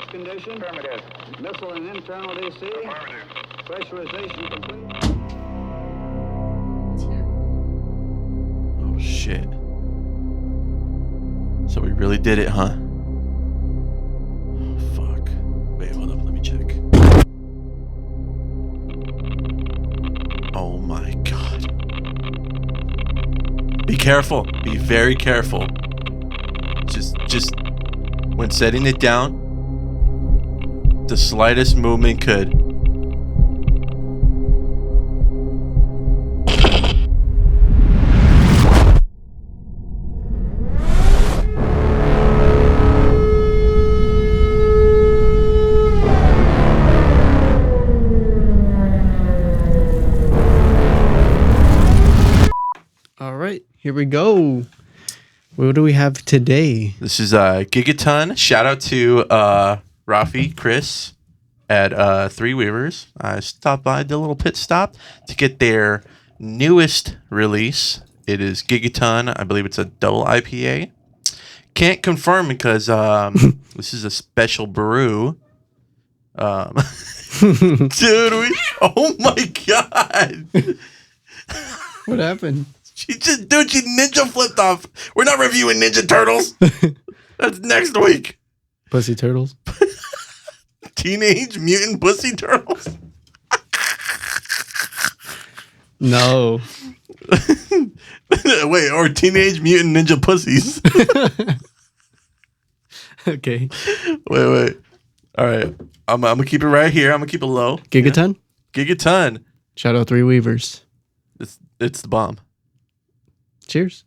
Launch condition. Affirmative. Missile and internal DC. Affirmative. Pressurization complete. Oh, shit. So we really did it, huh? Oh, fuck. Wait, hold up. Let me check. Oh, my God. Be careful. Be very careful. Just when setting it down, the slightest movement could. All right, here we go. What do we have today? This is Gigaton. Shout out to Rafi, Chris at Three Weavers. I stopped by, did a little pit stop to get their newest release. It is Gigaton. I believe it's a double IPA. Can't confirm because this is a special brew. Dude, oh my God. What happened? She ninja flipped off. We're not reviewing Ninja Turtles. That's next week. Pussy turtles. Teenage Mutant Pussy Turtles. No. Wait, or Teenage Mutant Ninja Pussies. Okay. Wait. All right. I'm gonna keep it right here. I'm gonna keep it low. Gigaton? Yeah. Gigaton. Shout out Three Weavers. It's the bomb. Cheers.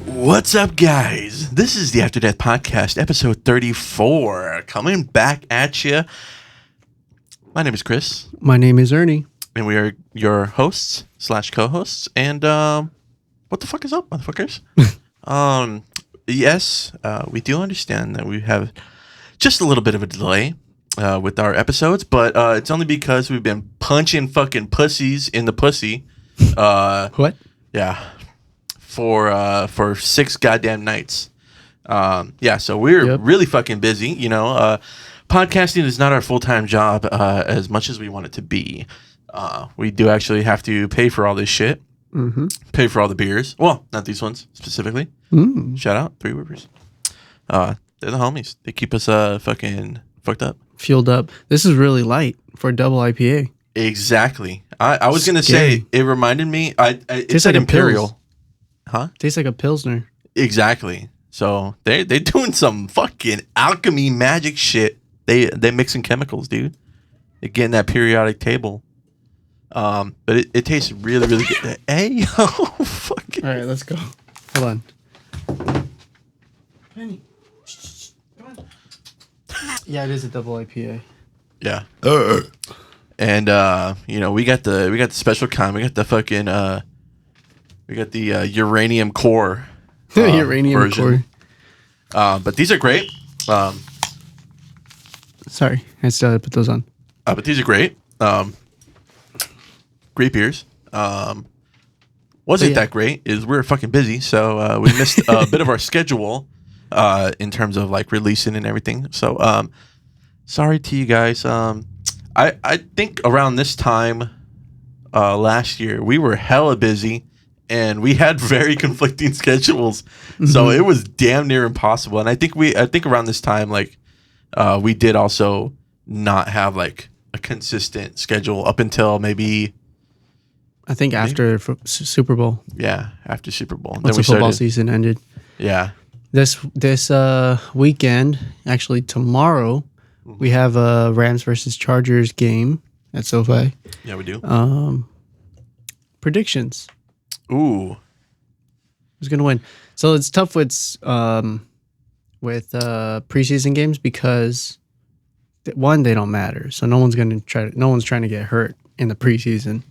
What's up, guys? This is the After Death Podcast, episode 34, coming back at you. My name is Chris. My name is Ernie. And we are your hosts / co-hosts. And what the fuck is up, motherfuckers? Yes, we do understand that we have just a little bit of a delay with our episodes, but it's only because we've been punching fucking pussies in the pussy. What? Yeah. For 6 goddamn nights. Yeah, so we're really fucking busy. You know, podcasting is not our full-time job as much as we want it to be. We do actually have to pay for all this shit. Mm-hmm. Pay for all the beers. Well, not these ones specifically. Shout out, Three Weavers. They're the homies. They keep us fucking fucked up. Fueled up. This is really light for a double IPA. Exactly. I was going to say, it reminded me, it's like Imperial. Pils. Huh? Tastes like a Pilsner. Exactly. So they're doing some fucking alchemy magic shit. They mixing chemicals, dude. They're getting that periodic table. But it tastes really, really good. Hey, yo, fuck it. All right, let's go. Hold on. Penny. Come on. Yeah, it is a double IPA. Yeah. And you know, we got the special kind. We got the fucking we got the uranium core. Uranium version. core. But these are great. Sorry, I still had to put those on. But these are great. Great beers. Wasn't that great? Is we're fucking busy, so we missed a bit of our schedule in terms of like releasing and everything. So sorry to you guys. I think around this time last year we were hella busy and we had very conflicting schedules. Mm-hmm. So it was damn near impossible. And I think around this time like we did also not have like a consistent schedule up until maybe I think after Super Bowl. Yeah, after Super Bowl. Once the football season ended. Yeah. This weekend, actually tomorrow, we have a Rams versus Chargers game at SoFi. Yeah, we do. Predictions. Ooh. Who's going to win? So it's tough with with preseason games because one, they don't matter, so no one's trying to get hurt in the preseason.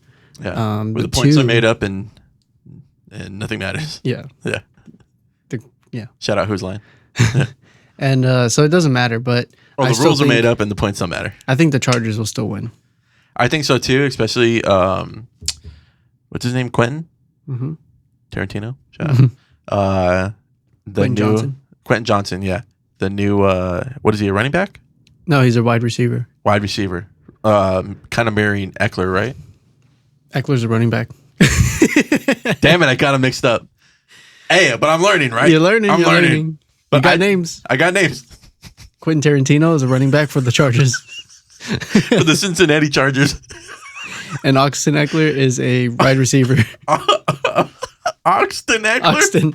Yeah, where the points are made up and nothing matters. Yeah, Yeah, yeah. Shout out Who's Line. And so it doesn't matter, but the rules are made up and the points don't matter. I think the Chargers will still win. I think so too, especially what's his name, Quentin Tarantino. Shout out. Quentin Johnson. Yeah, the new what is he, a running back? No, he's a wide receiver. Wide receiver. Kind of mirroring Eckler, right? Eckler's a running back. Damn it, I got him mixed up. Hey, but I'm learning, right? You're learning. I'm learning. You got names. I got names. Quentin Tarantino is a running back for the Chargers. For the Cincinnati Chargers. And Austin Eckler is a wide receiver. Austin Eckler?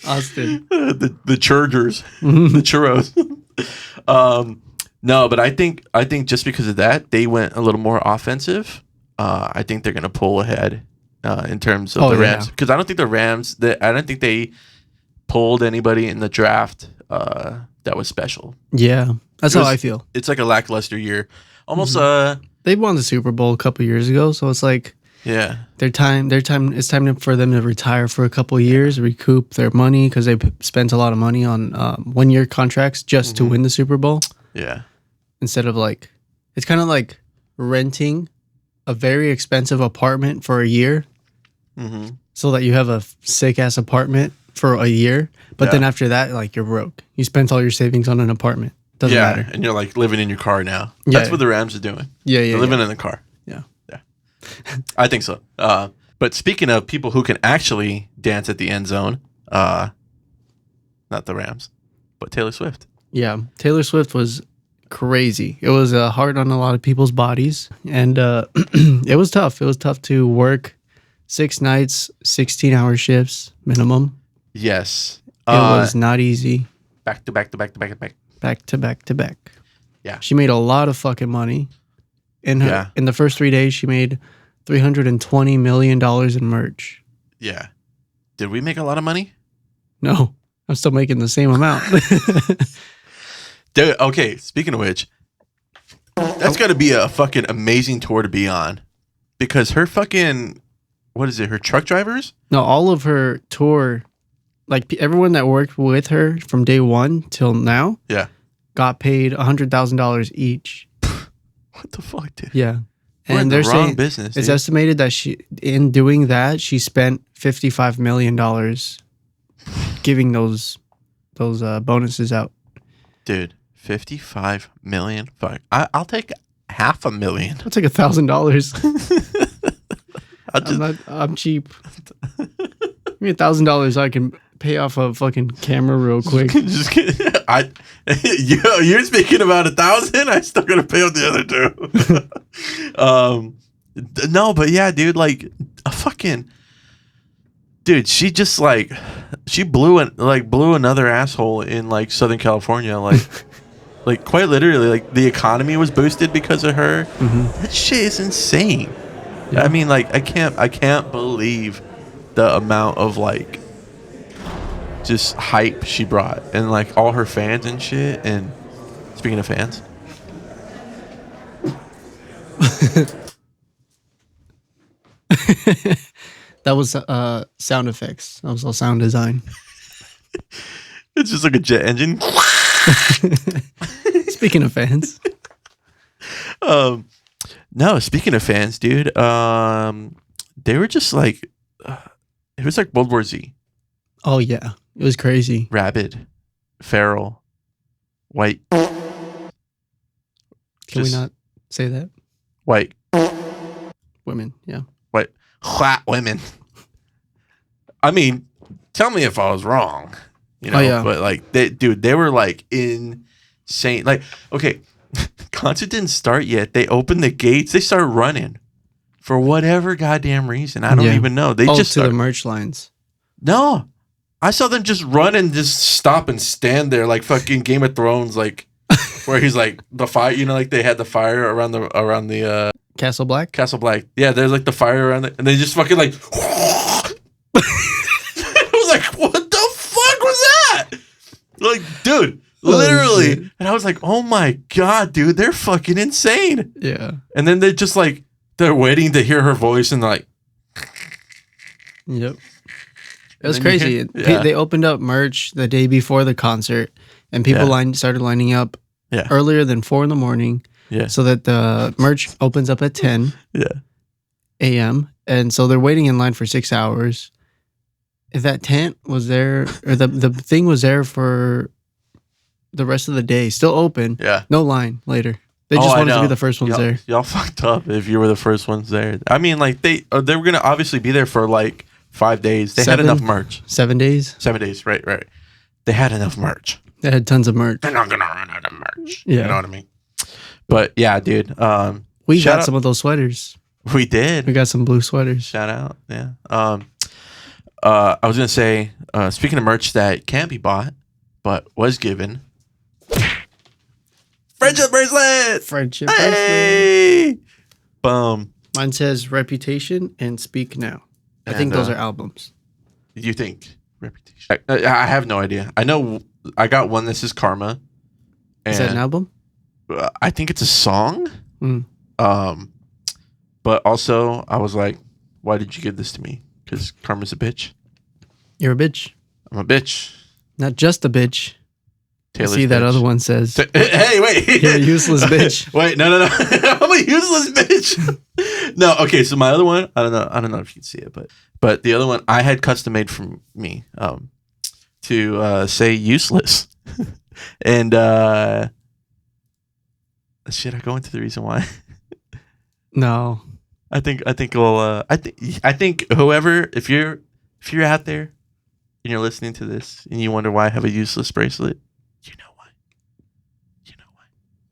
Austin. The Chargers. The Churros. No, but I think just because of that, they went a little more offensive. I think they're going to pull ahead in terms of the Rams. Because I don't think the Rams, I don't think they pulled anybody in the draft that was special. Yeah, that's how I feel. It's like a lackluster year. Almost they won the Super Bowl a couple years ago, so it's like yeah, it's time for them to retire for a couple years, recoup their money because they spent a lot of money on 1-year contracts just to win the Super Bowl. Yeah. Instead of it's kind of like renting a very expensive apartment for a year so that you have a sick ass apartment for a year. But then after that, you're broke. You spent all your savings on an apartment. Doesn't matter. And you're living in your car now. Yeah, That's what the Rams are doing. Yeah. They're living in the car. Yeah. Yeah. I think so. But speaking of people who can actually dance at the end zone, not the Rams, but Taylor Swift. Yeah. Taylor Swift was crazy. It was hard on a lot of people's bodies. And it was tough. It was tough to work 6 nights, 16-hour shifts minimum. Yes. It was not easy. Back to back to back to back to back. Back to back to back. Yeah. She made a lot of fucking money. In the first 3 days, she made $320 million in merch. Yeah. Did we make a lot of money? No. I'm still making the same amount. Dude, okay, speaking of which, that's got to be a fucking amazing tour to be on. Because her fucking, what is it, her truck drivers? No, all of her tour, everyone that worked with her from day one till now, got paid $100,000 each. What the fuck, dude? Yeah. We're in the wrong business, it's dude. estimated that in doing that, she spent $55 million giving those bonuses out. Dude, 55 million. Fuck. I'll take $500,000. I'll take $1,000. I'm cheap. Give me $1,000 so I can pay off a fucking camera real quick. Just kidding. You're speaking about 1,000. I still gotta pay off the other 2. No, but yeah, dude, a fucking dude. She just she blew another asshole in Southern California. Quite literally, the economy was boosted because of her. That shit is insane. Yeah. I mean, I can't believe the amount of just hype she brought and all her fans and shit. And speaking of fans, that was sound effects. That was all sound design. it's just like a jet engine. Speaking of fans, no. Speaking of fans, dude, they were just it was like World War Z. Oh yeah, it was crazy. Rabid, feral, white. Can we not say that? White women, yeah. White women. I mean, tell me if I was wrong. But they were insane. Okay, concert didn't start yet. They opened the gates. They started running for whatever goddamn reason. I don't even know. They just to the merch lines. No, I saw them just run and just stop and stand there like fucking Game of Thrones, where he's the fire. They had the fire around the Castle Black. Castle Black. Yeah, there's the fire around it, and they just fucking I was what the fuck was that? dude, literally. Shit. And I was like, oh my God, dude, they're fucking insane. Yeah. And then they're just like, they're waiting to hear her voice and they're like, yep. It was then you crazy. hear- yeah. They opened up merch the day before the concert, and people started lining up earlier than 4 a.m. Yeah. so that the merch opens up at 10 Yeah. a.m. And so they're waiting in line for 6 hours. If that tent was there, or the thing was there for the rest of the day, still open. Yeah. No line later. They just wanted to be the first ones there. Y'all fucked up if you were the first ones there. I mean, like they were gonna obviously be there for like 5 days. They had enough merch. 7 days. 7 days, right. They had enough merch. They had tons of merch. They're not gonna run out of merch. Yeah. You know what I mean? But yeah, dude. We shout got out- some of those sweaters. We did. We got some blue sweaters. Shout out. Yeah. I was gonna say, speaking of merch that can't be bought, but was given. Friendship bracelet. Friendship bracelet. Hey. Boom. Mine says Reputation and Speak Now. I think those are albums. You think Reputation? I have no idea. I know I got one. This is Karma. Is that an album? I think it's a song. Mm. But also I was like, why did you give this to me? Because Karma's a bitch. You're a bitch. I'm a bitch. Not just a bitch. Taylor's See, that bitch. other one says, Hey, wait. you're a useless bitch. Wait, no. I'm a useless bitch. No, okay. So my other one, I don't know if you can see it, but the other one I had custom made for me, to say useless, and should I go into the reason why? No. I think whoever, if you're out there and you're listening to this and you wonder why I have a useless bracelet, you know why.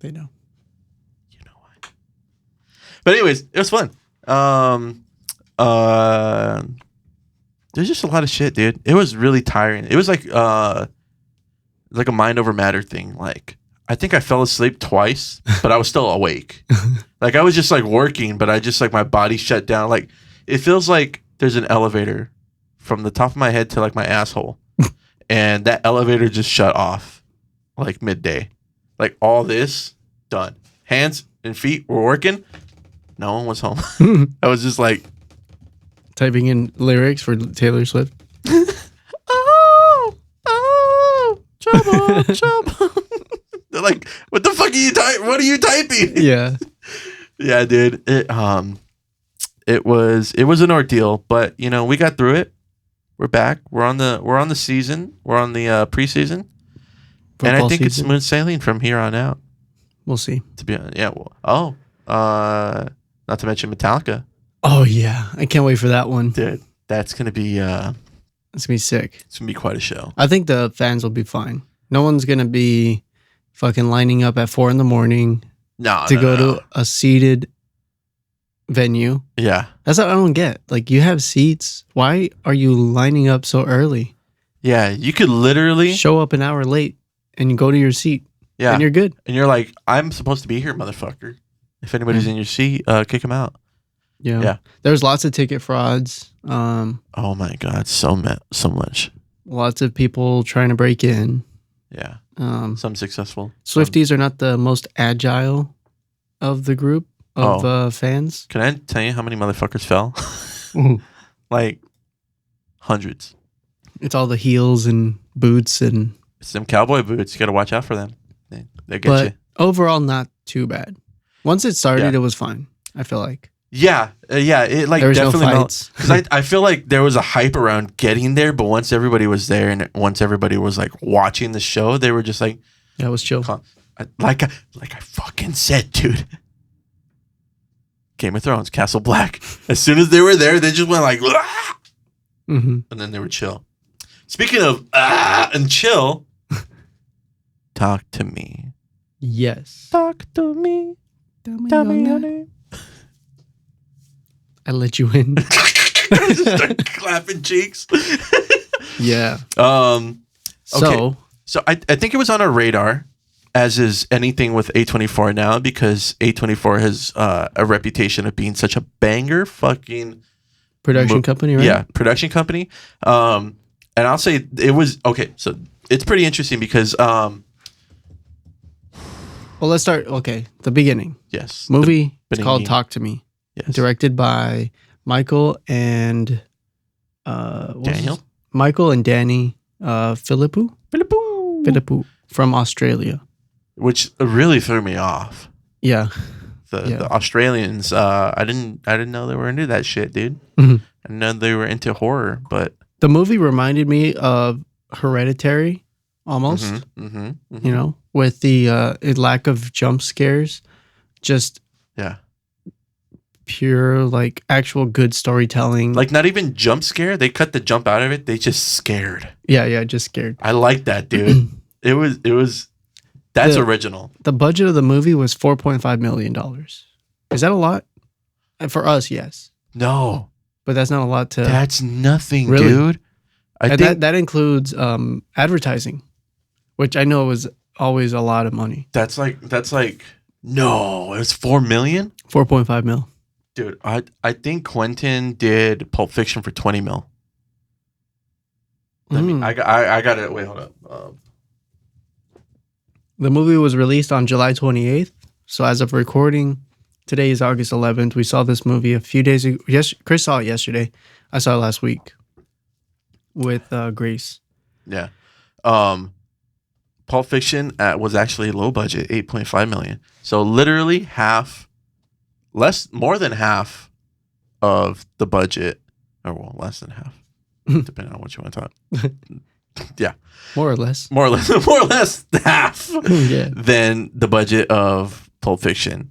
They know. You know why. But anyways, it was fun. There's just a lot of shit, dude. It was really tiring. It was like a mind over matter thing. Like, I think I fell asleep twice, but I was still awake. Like, I was just like working, but I just like my body shut down. Like, it feels like there's an elevator from the top of my head to like my asshole, and that elevator just shut off like midday. Like, all this done. Hands and feet were working. No one was home. I was just like Typing in lyrics for Taylor Swift. trouble. They're like, what the fuck are you typing? What are you typing? Yeah. Yeah, dude. It was an ordeal, but you know, we got through it. We're back. We're on the season. We're on the preseason. And I think it's smooth sailing from here on out. We'll see. To be honest, yeah. Well, not to mention Metallica. Oh yeah, I can't wait for that one. Dude, that's gonna be It's gonna be sick. it's gonna be quite a show. I think the fans will be fine. No one's gonna be fucking lining up at 4 a.m. No, to go to a seated venue. Yeah. That's what I don't get. Like, you have seats. Why are you lining up so early? Yeah, you could literally Show up an hour late and you go to your seat. Yeah. And you're good. And you're like, I'm supposed to be here, motherfucker. If anybody's in your seat, kick them out. Yeah. There's lots of ticket frauds. Oh my God, so much. Lots of people trying to break in. Yeah. Some Some successful. Swifties are not the most agile of the group of fans. Can I tell you how many motherfuckers fell? Like hundreds. It's all the heels and boots and. It's them cowboy boots. You got to watch out for them. They get But you. overall, not too bad. Once it started, it was fine. I feel like. Yeah. It like There was no definitely fights. because I feel like there was a hype around getting there, but once everybody was there and once everybody was like watching the show, they were just like, Yeah, it was chill. like I fucking said, dude. Game of Thrones, Castle Black. As soon as they were there, they just went like, Mm-hmm. and then they were chill. Speaking of and chill, talk to me. Yes. Talk to me. Tell me your name. I let you in. Just start clapping cheeks. Yeah. Okay. So So I think it was on our radar, as is anything with A24 now, because A24 has a reputation of being such a banger fucking production company, right? Yeah, production company. And I'll say it was okay. So it's pretty interesting because Well, let's start. Okay, the beginning. yes, Movie. It's beginning. called Talk to Me. Yes. Directed by Michael and Daniel? Michael and Danny Philippou from Australia. Which really threw me off. Yeah. The Australians, I didn't know they were into that shit, dude. Mhm. I didn't know they were into horror, but The movie reminded me of Hereditary, almost. You know, with the lack of jump scares, just yeah, pure like actual good storytelling. like not even jump scare. They cut the jump out of it. They just scared. Yeah, just scared. I like that, dude. it was that's original. The budget of the movie was $4.5 million. Is that a lot? And for us, yes. No, But that's not a lot to. that's nothing, Really? dude. I And think that includes advertising, which I know is always a lot of money. that's like no, it was 4 million, 4.5 mil. dude. I think Quentin did Pulp Fiction for 20 mil. I got it. Wait, hold up. The movie was released on July 28th. So as of recording, today is August 11th. We saw this movie a few days ago. Yes, Chris saw it yesterday. I saw it last week with Grace. Yeah. Pulp Fiction was actually low budget, 8.5 million. So literally more than half of the budget, or well, less than half, depending on what you want to talk. Yeah, More or less. more or less half Yeah. than the budget of Pulp Fiction,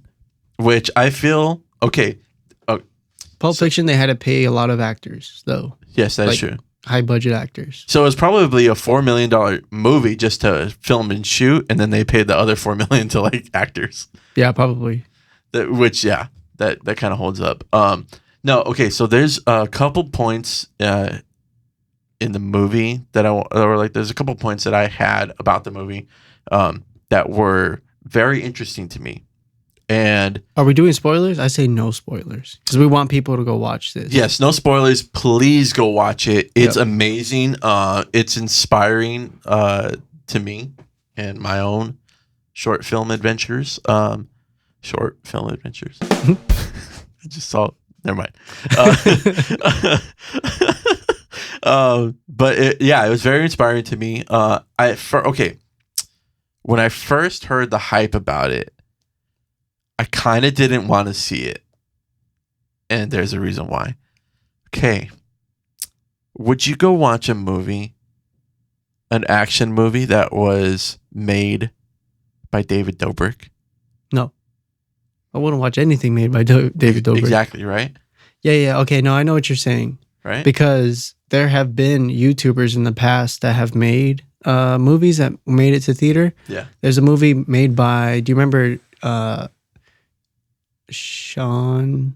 which I feel okay. Pulp Fiction, they had to pay a lot of actors, though. Yes, that's Like- true. High budget actors. So it's probably a $4 million movie just to film and shoot, and then they paid the other $4 million to like actors. Yeah, probably. That kind of holds up. No, okay. So there's a couple points in the movie there's a couple points that I had about the movie that were very interesting to me. And Are we doing spoilers? I say no spoilers because we want people to go watch this. yes, no spoilers. Please go watch it. It's Yep. amazing. It's inspiring to me and my own short film adventures. I just saw. Never mind. But it was very inspiring to me. When I first heard the hype about it, I kind of didn't want to see it, and there's a reason why. Okay, would you go watch a movie, an action movie that was made by David Dobrik? No. I wouldn't watch anything made by David Dobrik. Exactly, right? Yeah. Okay, no, I know what you're saying. Right? Because there have been YouTubers in the past that have made movies that made it to theater. Yeah. There's a movie made by, do you remember Shane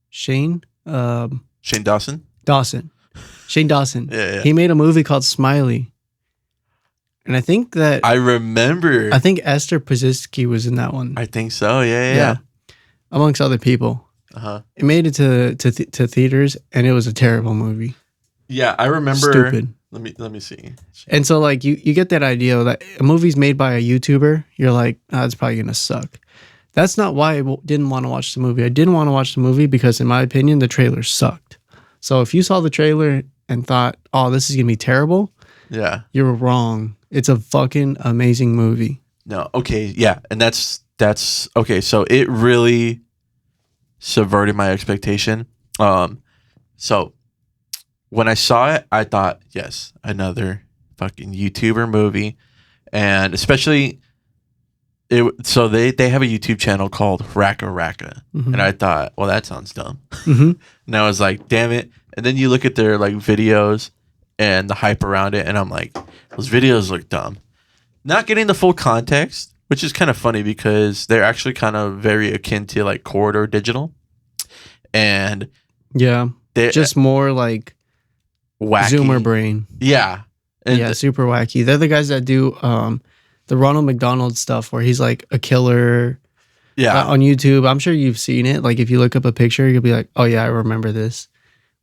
Shane Dawson? Dawson? Shane Dawson. Yeah. He made a movie called Smiley. And I think I remember. I think Esther Pazitsky was in that one. I think so. Yeah. Amongst other people. Uh-huh. It made it to theaters, and it was a terrible movie. Yeah, I remember. Stupid. Let me see. And so, like, you get that idea that a movie's made by a YouTuber. You're like, it's probably gonna suck. That's not why I didn't want to watch the movie. I didn't want to watch the movie because, in my opinion, the trailer sucked. So if you saw the trailer and thought, "Oh, this is gonna be terrible," Yeah. you're wrong. It's a fucking amazing movie. No. Okay. Yeah, and that's okay. So it really subverted my expectation. So when I saw it, I thought, yes, another fucking YouTuber movie, and especially it. So they have a YouTube channel called Racka Racka, Mhm. and I thought, well, that sounds dumb. Mm-hmm. And I was like, damn it. And then you look at their like videos and the hype around it, and I'm like, those videos look dumb. Not getting the full context, which is kind of funny because they're actually kind of very akin to like Corridor Digital. And Yeah, they're just more like wacky. Zoomer brain. Yeah. And Yeah, super wacky. They're the guys that do the Ronald McDonald stuff where he's like a killer yeah. on YouTube. I'm sure you've seen it. Like if you look up a picture, you'll be like, oh yeah, I remember this.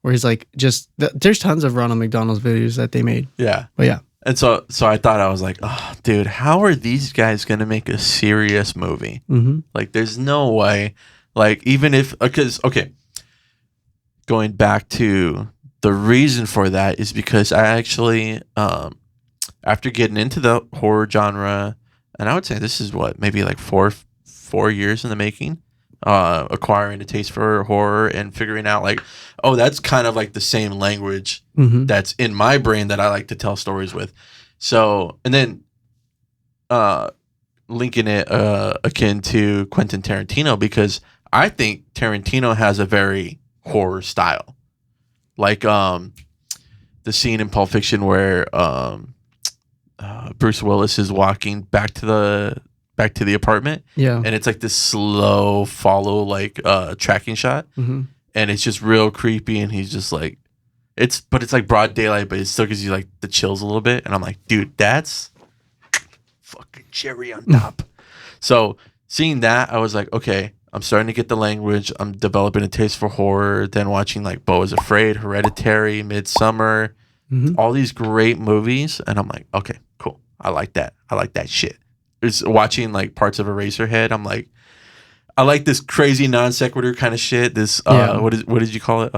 Where he's like, there's tons of Ronald McDonald's videos that they made. Yeah. But yeah. And so I thought, I was like, oh, dude, how are these guys gonna make a serious movie? Mm-hmm. Like, there's no way. Like, even if, because okay, going back to the reason for that is because I actually, after getting into the horror genre, and I would say this is what, maybe like four years in the making, acquiring a taste for horror and figuring out like, oh, that's kind of like the same language Mm-hmm. that's in my brain that I like to tell stories with. So, and then linking it akin to Quentin Tarantino, because I think Tarantino has a very horror style. Like the scene in Pulp Fiction where Bruce Willis is walking back to the apartment, Yeah. and it's like this slow follow, like tracking shot, Mm-hmm. and it's just real creepy, and he's just like, it's like broad daylight, but it still gives you like the chills a little bit, and I'm like, dude, that's fucking cherry on top. So seeing that, I was like, okay, I'm starting to get the language. I'm developing a taste for horror. Then watching like Beau is Afraid, Hereditary, Midsummer, Mm-hmm. all these great movies, and I'm like, okay, cool. I like that. I like that shit. It's watching like parts of Eraserhead. I'm like, I like this crazy non sequitur kind of shit. This Yeah. what did you call it?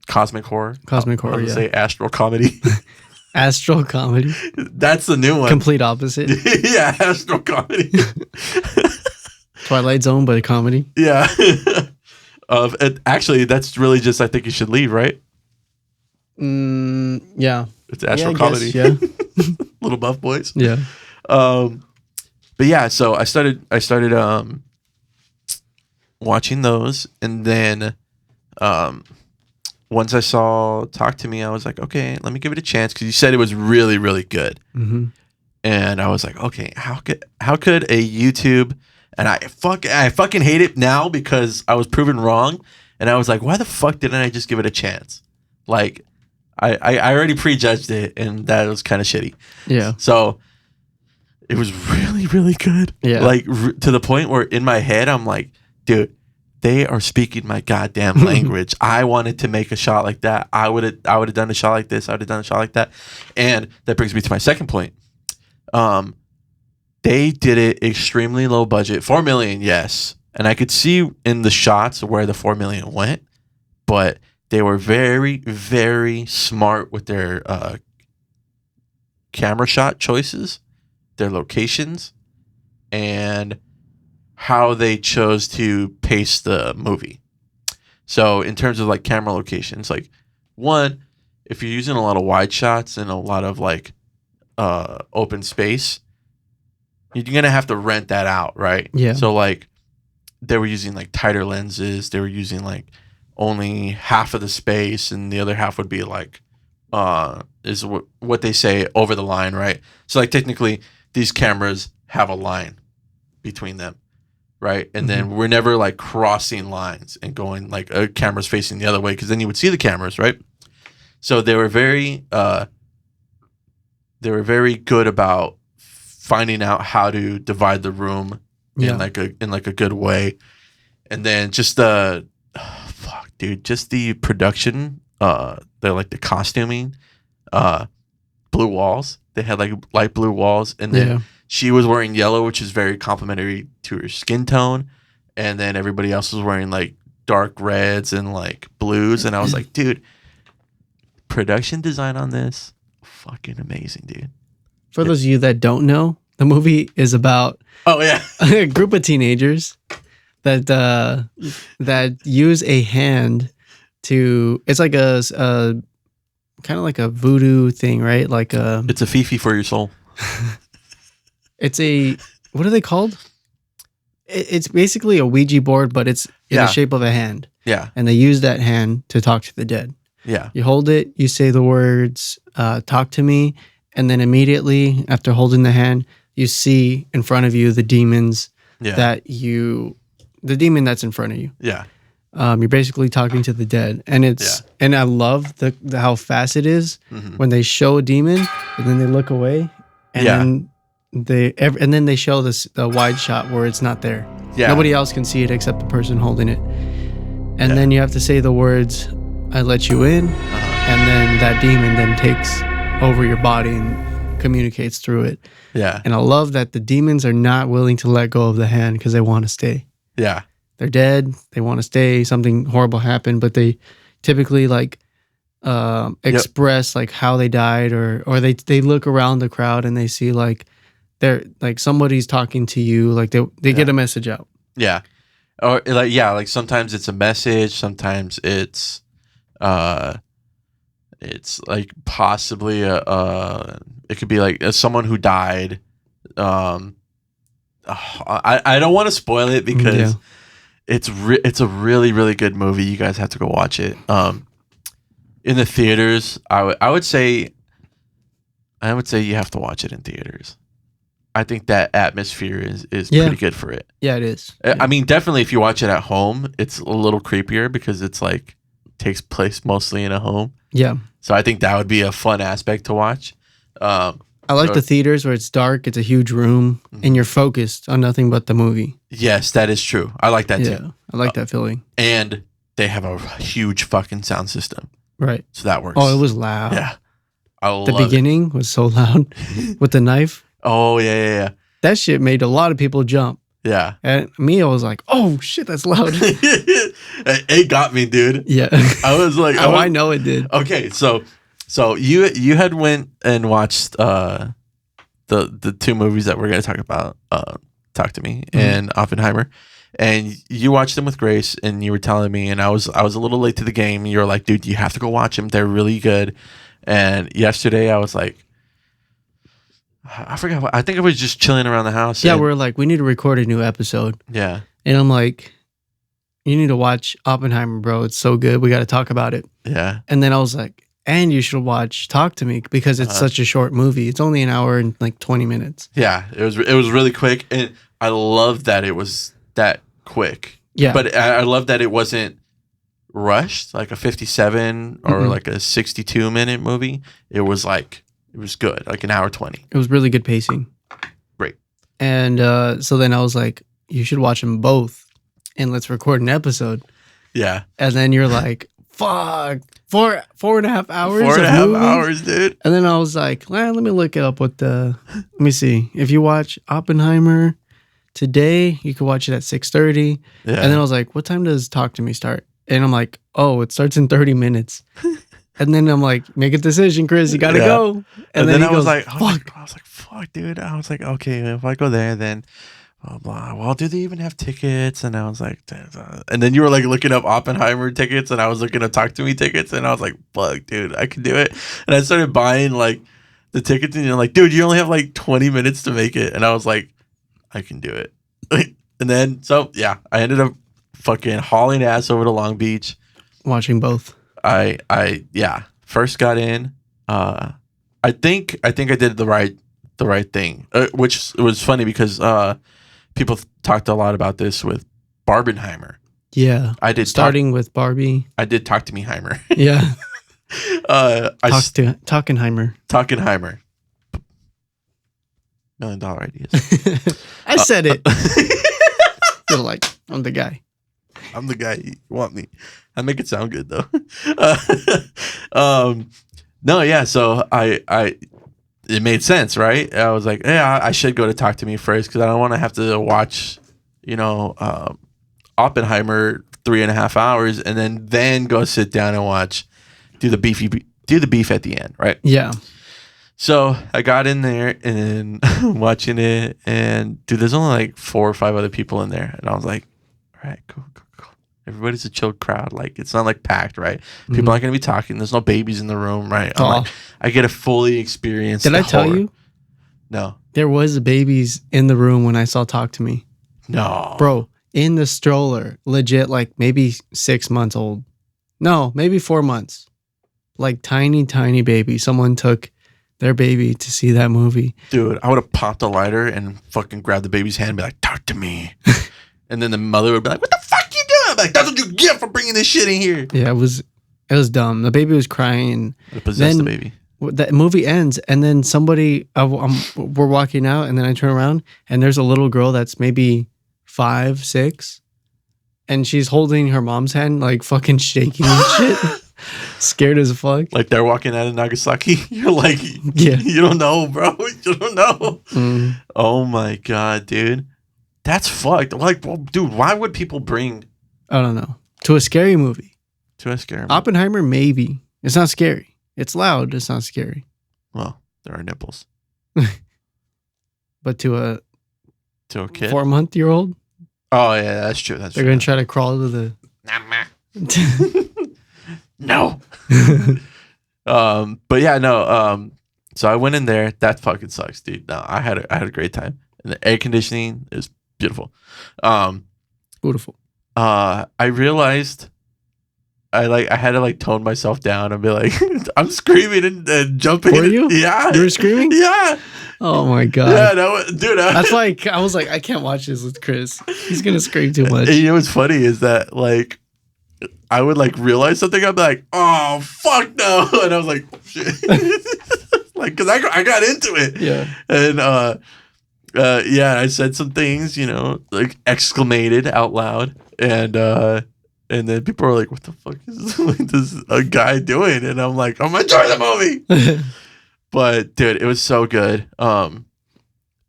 Cosmic horror. Cosmic I horror, would yeah. say astral comedy. Astral comedy. That's the new one. Complete opposite. Yeah, astral comedy. Twilight Zone, but a comedy. Yeah. Actually, that's really just I think you should leave, right? Yeah. It's astral I comedy. guess, yeah. Little buff boys. Yeah. But yeah, so I started watching those, and then once I saw Talk to Me, I was like, okay, let me give it a chance, because you said it was really, really good. Mm-hmm. And I was like, okay, how could a YouTube, and I fucking hate it now because I was proven wrong, and I was like, why the fuck didn't I just give it a chance? Like, I already prejudged it, and that was kind of shitty. Yeah. So it was really, really good. Yeah. Like to the point where in my head I'm like, dude, they are speaking my goddamn language. I wanted to make a shot like that. I would have done a shot like this. I would have done a shot like that. And that brings me to my second point. They did it extremely low budget. 4 million, yes. And I could see in the shots where the 4 million went, but they were very, very smart with their camera shot choices, their locations, and how they chose to pace the movie. So in terms of like camera locations, like one, if you're using a lot of wide shots and a lot of like open space, you're gonna have to rent that out, right? Yeah. So like they were using like tighter lenses. They were using like only half of the space, and the other half would be like is what they say over the line, right? So like technically these cameras have a line between them, right? And then we're never like crossing lines and going like a camera's facing the other way, because then you would see the cameras, right? So they were very good about finding out how to divide the room in like a good way. And then just just the production, the costuming, blue walls. They had like light blue walls, and then she was wearing yellow, which is very complimentary to her skin tone, and then everybody else was wearing like dark reds and like blues, and I was like, dude, production design on this, fucking amazing, dude. For those of you that don't know, the movie is about a group of teenagers that use a hand to. It's like a kind of like a voodoo thing, right? Like it's a fifi for your soul. It's a, what are they called? It's basically a Ouija board, but it's in the shape of a hand. Yeah. And they use that hand to talk to the dead. Yeah. You hold it, you say the words, talk to me, and then immediately after holding the hand, you see in front of you the demons the demon that's in front of you. Yeah. You're basically talking to the dead, and and I love the how fast it is when they show a demon and then they look away, and then they show the wide shot where it's not there. Yeah. Nobody else can see it except the person holding it, and then you have to say the words, "I let you in," and then that demon then takes over your body and communicates through it. Yeah. And I love that the demons are not willing to let go of the hand because they want to stay. Yeah. They're dead. They want to stay. Something horrible happened, but they typically like express like how they died, or they look around the crowd and they see like they're like somebody's talking to you, like they get a message out. Yeah. Or like sometimes it's a message, sometimes it's like possibly it could be like someone who died. I don't want to spoil it because it's a really, really good movie. You guys have to go watch it. In the theaters, I would say you have to watch it in theaters. I think that atmosphere is pretty good for it. Yeah, it is. I mean, definitely if you watch it at home, it's a little creepier because it's like takes place mostly in a home. Yeah. So I think that would be a fun aspect to watch. I like the theaters where it's dark, it's a huge room, and you're focused on nothing but the movie. Yes, that is true. I like that too. I like that feeling. And they have a huge fucking sound system. Right. So that works. Oh, it was loud. Yeah. The beginning was so loud with the knife. Oh, yeah. That shit made a lot of people jump. Yeah. And me, I was like, oh, shit, that's loud. It got me, dude. Yeah. I was like... I know it did. Okay, so you had went and watched the two movies that we're going to talk about, Talk to Me and Oppenheimer. And you watched them with Grace, and you were telling me, and I was a little late to the game. You were like, dude, you have to go watch them. They're really good. And yesterday I was like, I forgot. I think I was just chilling around the house. Yeah, we're like, we need to record a new episode. Yeah. And I'm like, you need to watch Oppenheimer, bro. It's so good. We got to talk about it. Yeah. And then I was like, and you should watch Talk to Me because it's such a short movie. It's only an hour and like 20 minutes. Yeah, it was really quick, and I love that it was that quick. Yeah. But I love that it wasn't rushed, like a 57 or like a 62-minute movie. It was good, like an hour 20. It was really good pacing. Great. And so then I was like, you should watch them both and let's record an episode. Yeah. And then you're like, fuck, 4.5 hours? 4.5 hours, dude. And then I was like, well, let me look it up let me see. If you watch Oppenheimer today, you could watch it at 6:30. Yeah. And then I was like, what time does Talk to Me start? And I'm like, oh, it starts in 30 minutes. And then I'm like, make a decision, Chris. You got to go. And then I was like, fuck. I was like, fuck, dude. I was like, okay, if I go there, then blah, blah. Well, do they even have tickets? And I was like, and then you were like looking up Oppenheimer tickets, and I was looking up Talk to Me tickets, and I was like, fuck, dude, I can do it. And I started buying like the tickets, and you're like, dude, you only have like 20 minutes to make it. And I was like, I can do it. And then, so yeah, I ended up fucking hauling ass over to Long Beach. Watching both. I first got in. I think I did the right thing, which was funny because people talked a lot about this with Barbenheimer. Yeah, I did with Barbie. I did Talk to Me Heimer. Yeah, Talkenheimer. $1 million ideas. I said it. You're like, I'm the guy. I'm the guy you want me. I make it sound good though. No, yeah. So it made sense, right? I was like, yeah, I should go to Talk to Me first because I don't want to have to watch, Oppenheimer 3.5 hours and then go sit down and do the beef at the end, right? Yeah. So I got in there and watching it, and dude, there's only like 4 or 5 other people in there, and I was like, all right, cool. Everybody's a chill crowd. Like, it's not like packed, right? People aren't gonna be talking. There's no babies in the room, right? I'm like, I get a fully experience. Did I tell you? No. There was babies in the room when I saw Talk to Me. No, bro, in the stroller, legit, like maybe 6 months old. No, maybe 4 months. Like tiny baby. Someone took their baby to see that movie. Dude, I would have popped a lighter and fucking grabbed the baby's hand and be like, talk to me. And then the mother would be like, what the fuck you doing? I'm like, that's what you get for bringing this shit in here. Yeah, it was dumb. The baby was crying. It possessed the baby. That movie ends, and then somebody, we're walking out, and then I turn around, and there's a little girl that's maybe 5, 6, and she's holding her mom's hand, like fucking shaking and shit. Scared as fuck. Like they're walking out of Nagasaki. You're like, Yeah. you don't know, bro. You don't know. Mm. Oh my god, dude. That's fucked. Like, well, dude, why would people bring I don't know. To a scary movie. to a scare movie? Oppenheimer, maybe. It's not scary. It's loud. It's not scary. Well, there are nipples. But to a To a kid? 4-month-old, Oh yeah, that's true. That's they're true. going to try to crawl to the... No. But yeah, no. So I went in there. That fucking sucks, dude. No, I had a great time. And the air conditioning is beautiful. Beautiful. I realized I had to like tone myself down and be like, I'm screaming and jumping. Were you? Yeah. You were screaming? Yeah. Oh my god. Yeah, that was, dude. That's why I was like, I can't watch this with Chris. He's gonna scream too much. And you know what's funny is that like I would like realize something. I'd be like, oh fuck no, and I was like, shit, like because I got into it. Yeah. And yeah, I said some things, you know, like exclamated out loud, and then people were like, what the fuck is this a guy doing? And I'm like, I'm enjoying the movie. But dude, it was so good.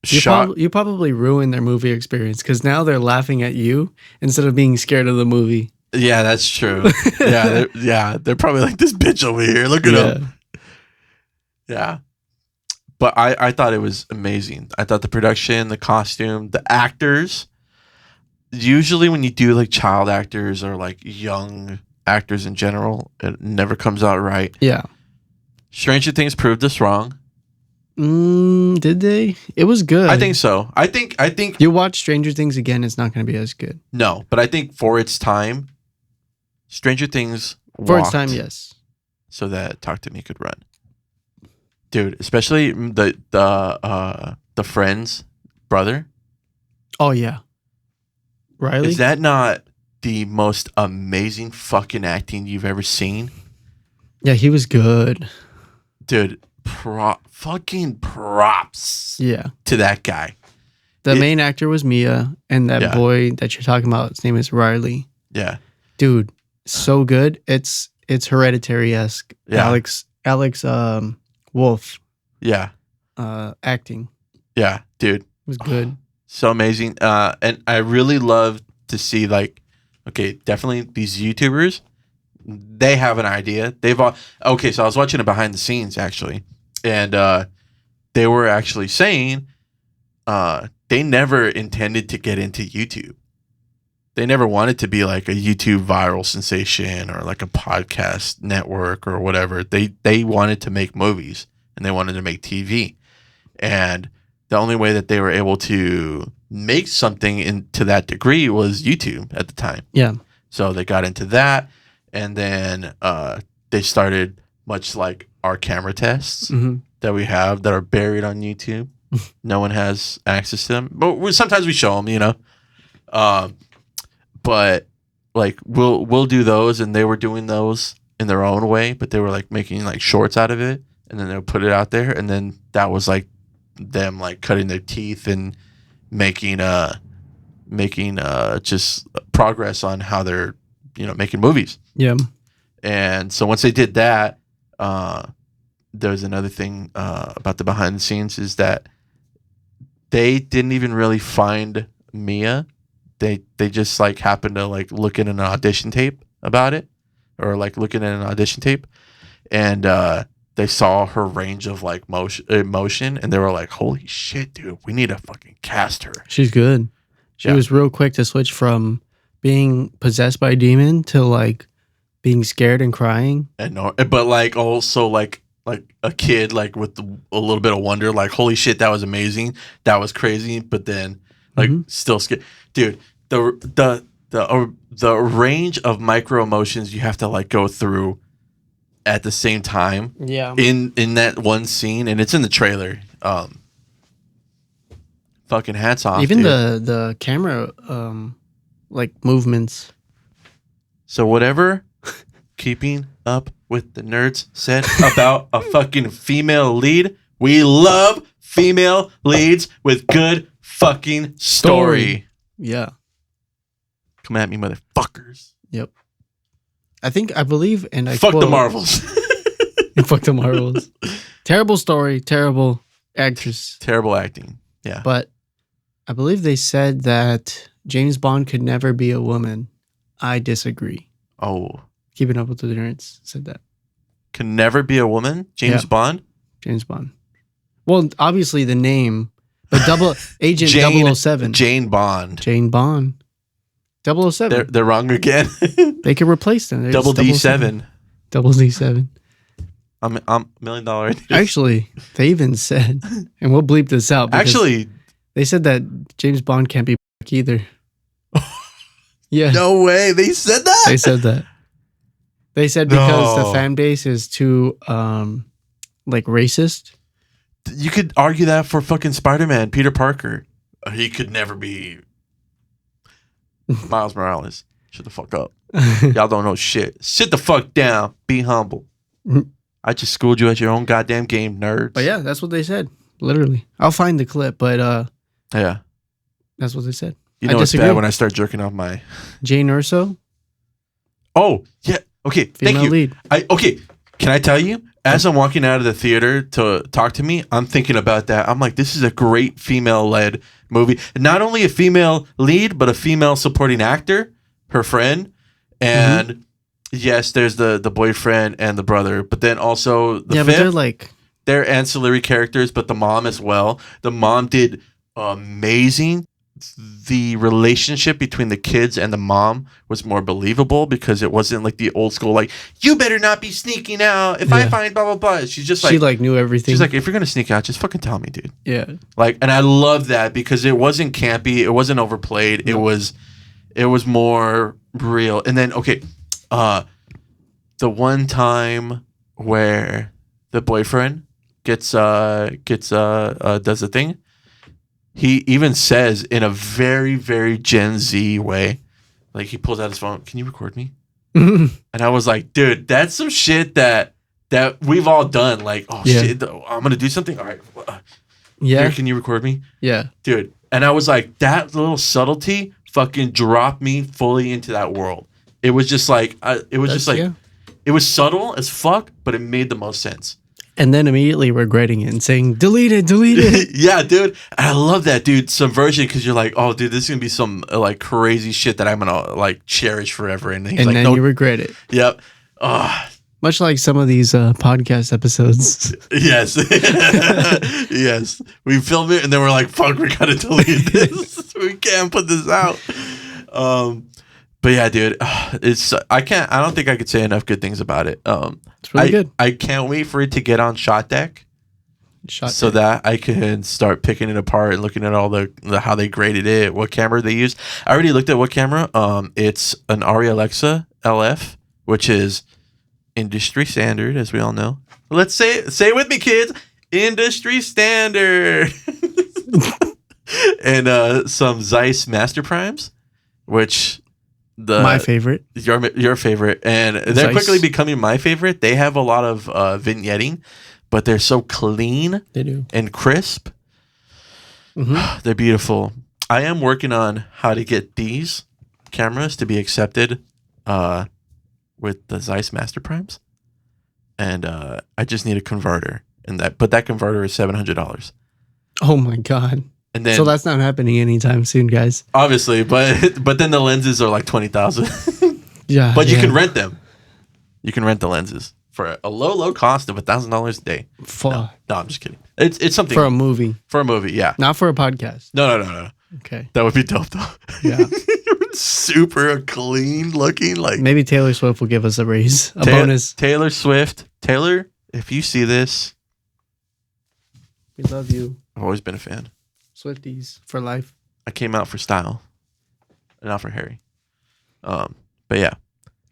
You probably ruined their movie experience because now they're laughing at you instead of being scared of the movie. Yeah, that's true. They're probably like, this bitch over here. Look at him. Yeah. But I thought it was amazing. I thought the production, the costume, the actors. Usually when you do like child actors or like young actors in general, it never comes out right. Yeah. Stranger Things proved us wrong. Did they? It was good. I think so. I think you watch Stranger Things again, it's not going to be as good. No, but I think for its time, Stranger Things for its time, yes. So that Talk to Me could run. Dude, especially the friend's brother. Oh yeah. Riley? Is that not the most amazing fucking acting you've ever seen? Yeah, he was good. Dude, fucking props. Yeah. To that guy. The main actor was Mia, and that boy that you're talking about, his name is Riley. Yeah. Dude, so good. It's Hereditary-esque. Yeah. Alex Wolf. Yeah. Acting. Yeah, dude. It was good. So amazing. And I really love to see like, okay, definitely these YouTubers, they have an idea. So I was watching it behind the scenes actually. And they were actually saying they never intended to get into YouTube. They never wanted to be like a YouTube viral sensation or like a podcast network or whatever. They wanted to make movies and they wanted to make TV. And the only way that they were able to make something to that degree was YouTube at the time. Yeah. So they got into that, and then they started much like our camera tests that we have that are buried on YouTube. No one has access to them, but sometimes we show them, you know. But like we'll do those, and they were doing those in their own way, but they were like making like shorts out of it, and then they'll put it out there, and then that was like them like cutting their teeth and making just progress on how they're, you know, making movies. Yeah. And so once they did that, there's another thing about the behind the scenes is that they didn't even really find Mia. They just like happened to like look at an audition tape about it, or like looking at an audition tape, and they saw her range of like emotion, and they were like, holy shit, dude, we need to fucking cast her. She's good. She was real quick to switch from being possessed by a demon to like being scared and crying. But like also like a kid like with a little bit of wonder, like holy shit, that was amazing, that was crazy, but then like still scared. Dude, the range of micro emotions you have to like go through at the same time in that one scene, and it's in the trailer. Fucking hats off. Even dude. the camera like movements. So whatever Keeping Up with the Nerds said about a fucking female lead, we love female leads with good fucking story. Yeah. Come at me, motherfuckers. Yep. I believe, and I Fuck the quote, Marvels. Fuck the Marvels. Terrible story, terrible actress. Terrible acting. Yeah. But I believe they said that James Bond could never be a woman. I disagree. Oh. Keeping Up with the Nerds said that. Can never be a woman? James Bond? James Bond. Well, obviously the name, but Agent 007. Jane Bond. Jane Bond. 007. They're wrong again. They could replace them. Double D7. Double D7. I'm $1 million. Actually, they even said, and we'll bleep this out. Actually, they said that James Bond can't be black either. Yeah. No way. They said that? They said that. They said because the fan base is too, like, racist. You could argue that for fucking Spider-Man, Peter Parker. He could never be Miles Morales. Shut the fuck up. Y'all don't know shit. Sit the fuck down. Be humble. I just schooled you at your own goddamn game, nerds. But yeah, that's what they said. Literally. I'll find the clip, but yeah. That's what they said. You know it's bad when I start jerking off my Jane Urso? Oh, yeah. Okay. Female Thank you. lead. Okay. Can I tell you? As I'm walking out of the theater to talk to me, I'm thinking about that. I'm like, this is a great female-led movie. Not only a female lead, but a female supporting actor, her friend. And yes, there's the boyfriend and the brother, but then also the fifth, but they're ancillary characters, but the mom as well. The mom did amazing. The relationship between the kids and the mom was more believable because it wasn't like the old school, like, you better not be sneaking out if I find blah, blah, blah. She's just like... She, like, knew everything. She's like, if you're going to sneak out, just fucking tell me, dude. Yeah. Like, and I love that because it wasn't campy. It wasn't overplayed. No. It was more real. And then, okay, the one time where the boyfriend does the thing, he even says in a very, very Gen Z way, like he pulls out his phone, can you record me? And I was like, dude, that's some shit that we've all done. Like, oh shit, I'm going to do something. All right. Here, can you record me? Yeah. Dude. And I was like, that little subtlety fucking dropped me fully into that world. It was just like, it was subtle as fuck, but it made the most sense. And then immediately regretting it and saying, delete it. Yeah, dude. And I love that, dude. Subversion, because you're like, oh, dude, this is going to be some like crazy shit that I'm going to like cherish forever. And he's like, then you regret it. Yep. Much like some of these podcast episodes. Yes. Yes. We filmed it and then we're like, fuck, we got to delete this. We can't put this out. But yeah, dude, I don't think I could say enough good things about it. It's really good. I can't wait for it to get on Shot Deck. So that I can start picking it apart and looking at all the how they graded it, what camera they used. I already looked at what camera. It's an Arri Alexa LF, which is industry standard, as we all know. Let's say it with me, kids. Industry standard. And some Zeiss Master Primes, which my favorite, your favorite, and they're Zeiss. quickly becoming my favorite. They have a lot of vignetting, but they're so clean. They do. And crisp. They're beautiful. I am working on how to get these cameras to be accepted with the Zeiss Master Primes, and I just need a converter, but that converter is $700. Oh my god! And then, so that's not happening anytime soon, guys. Obviously, but then the lenses are like $20,000. Yeah, but you can rent them. You can rent the lenses for a low cost of $1,000 a day. No, I'm just kidding. It's something for a movie. For a movie, yeah. Not for a podcast. No. Okay, that would be dope though. Yeah. Super clean looking, like maybe Taylor Swift will give us a raise, a bonus. Taylor Swift, if you see this, we love you. I've always been a fan. Swifties for life. I came out for style, and not for Harry. But yeah,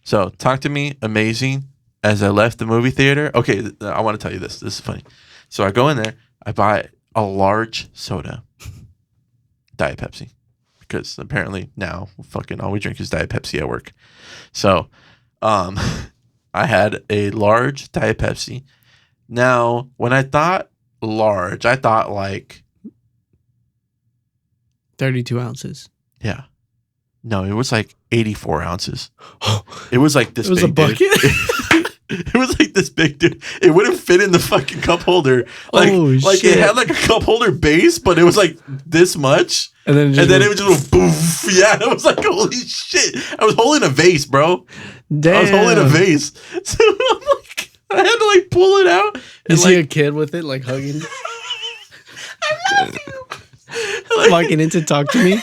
so talk to me. Amazing. As I left the movie theater, okay, I want to tell you this. This is funny. So I go in there, I buy a large soda, Diet Pepsi. Because apparently now fucking all we drink is Diet Pepsi at work. So I had a large Diet Pepsi. Now, when I thought large, I thought like 32 ounces. Yeah. No, it was like 84 ounces. It was like this. It was big, a bucket. Dude. It was like this big, dude. It wouldn't fit in the fucking cup holder. Like, like shit. it had like a cup holder base, but it was like this much. And then it would just go boof. Yeah, it was like, holy shit. I was holding a vase, bro. Damn. I was holding a vase. So I'm like, I had to like pull it out. You see a kid with it, like hugging. I love you. Like, walking in to talk to me.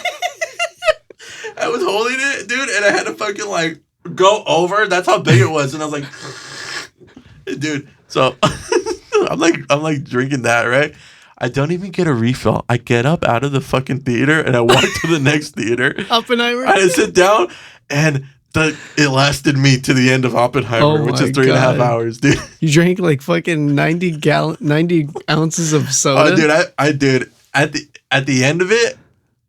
I was holding it, dude, and I had to fucking like go over. That's how big it was. And I was like, dude, so I'm like drinking that, right? I don't even get a refill. I get up out of the fucking theater and I walk to the next theater. Oppenheimer. I sit down and it lasted me to the end of Oppenheimer, which is 3.5 hours, dude. You drank like fucking 90 ounces of soda. Oh, dude, I did. At the end of it,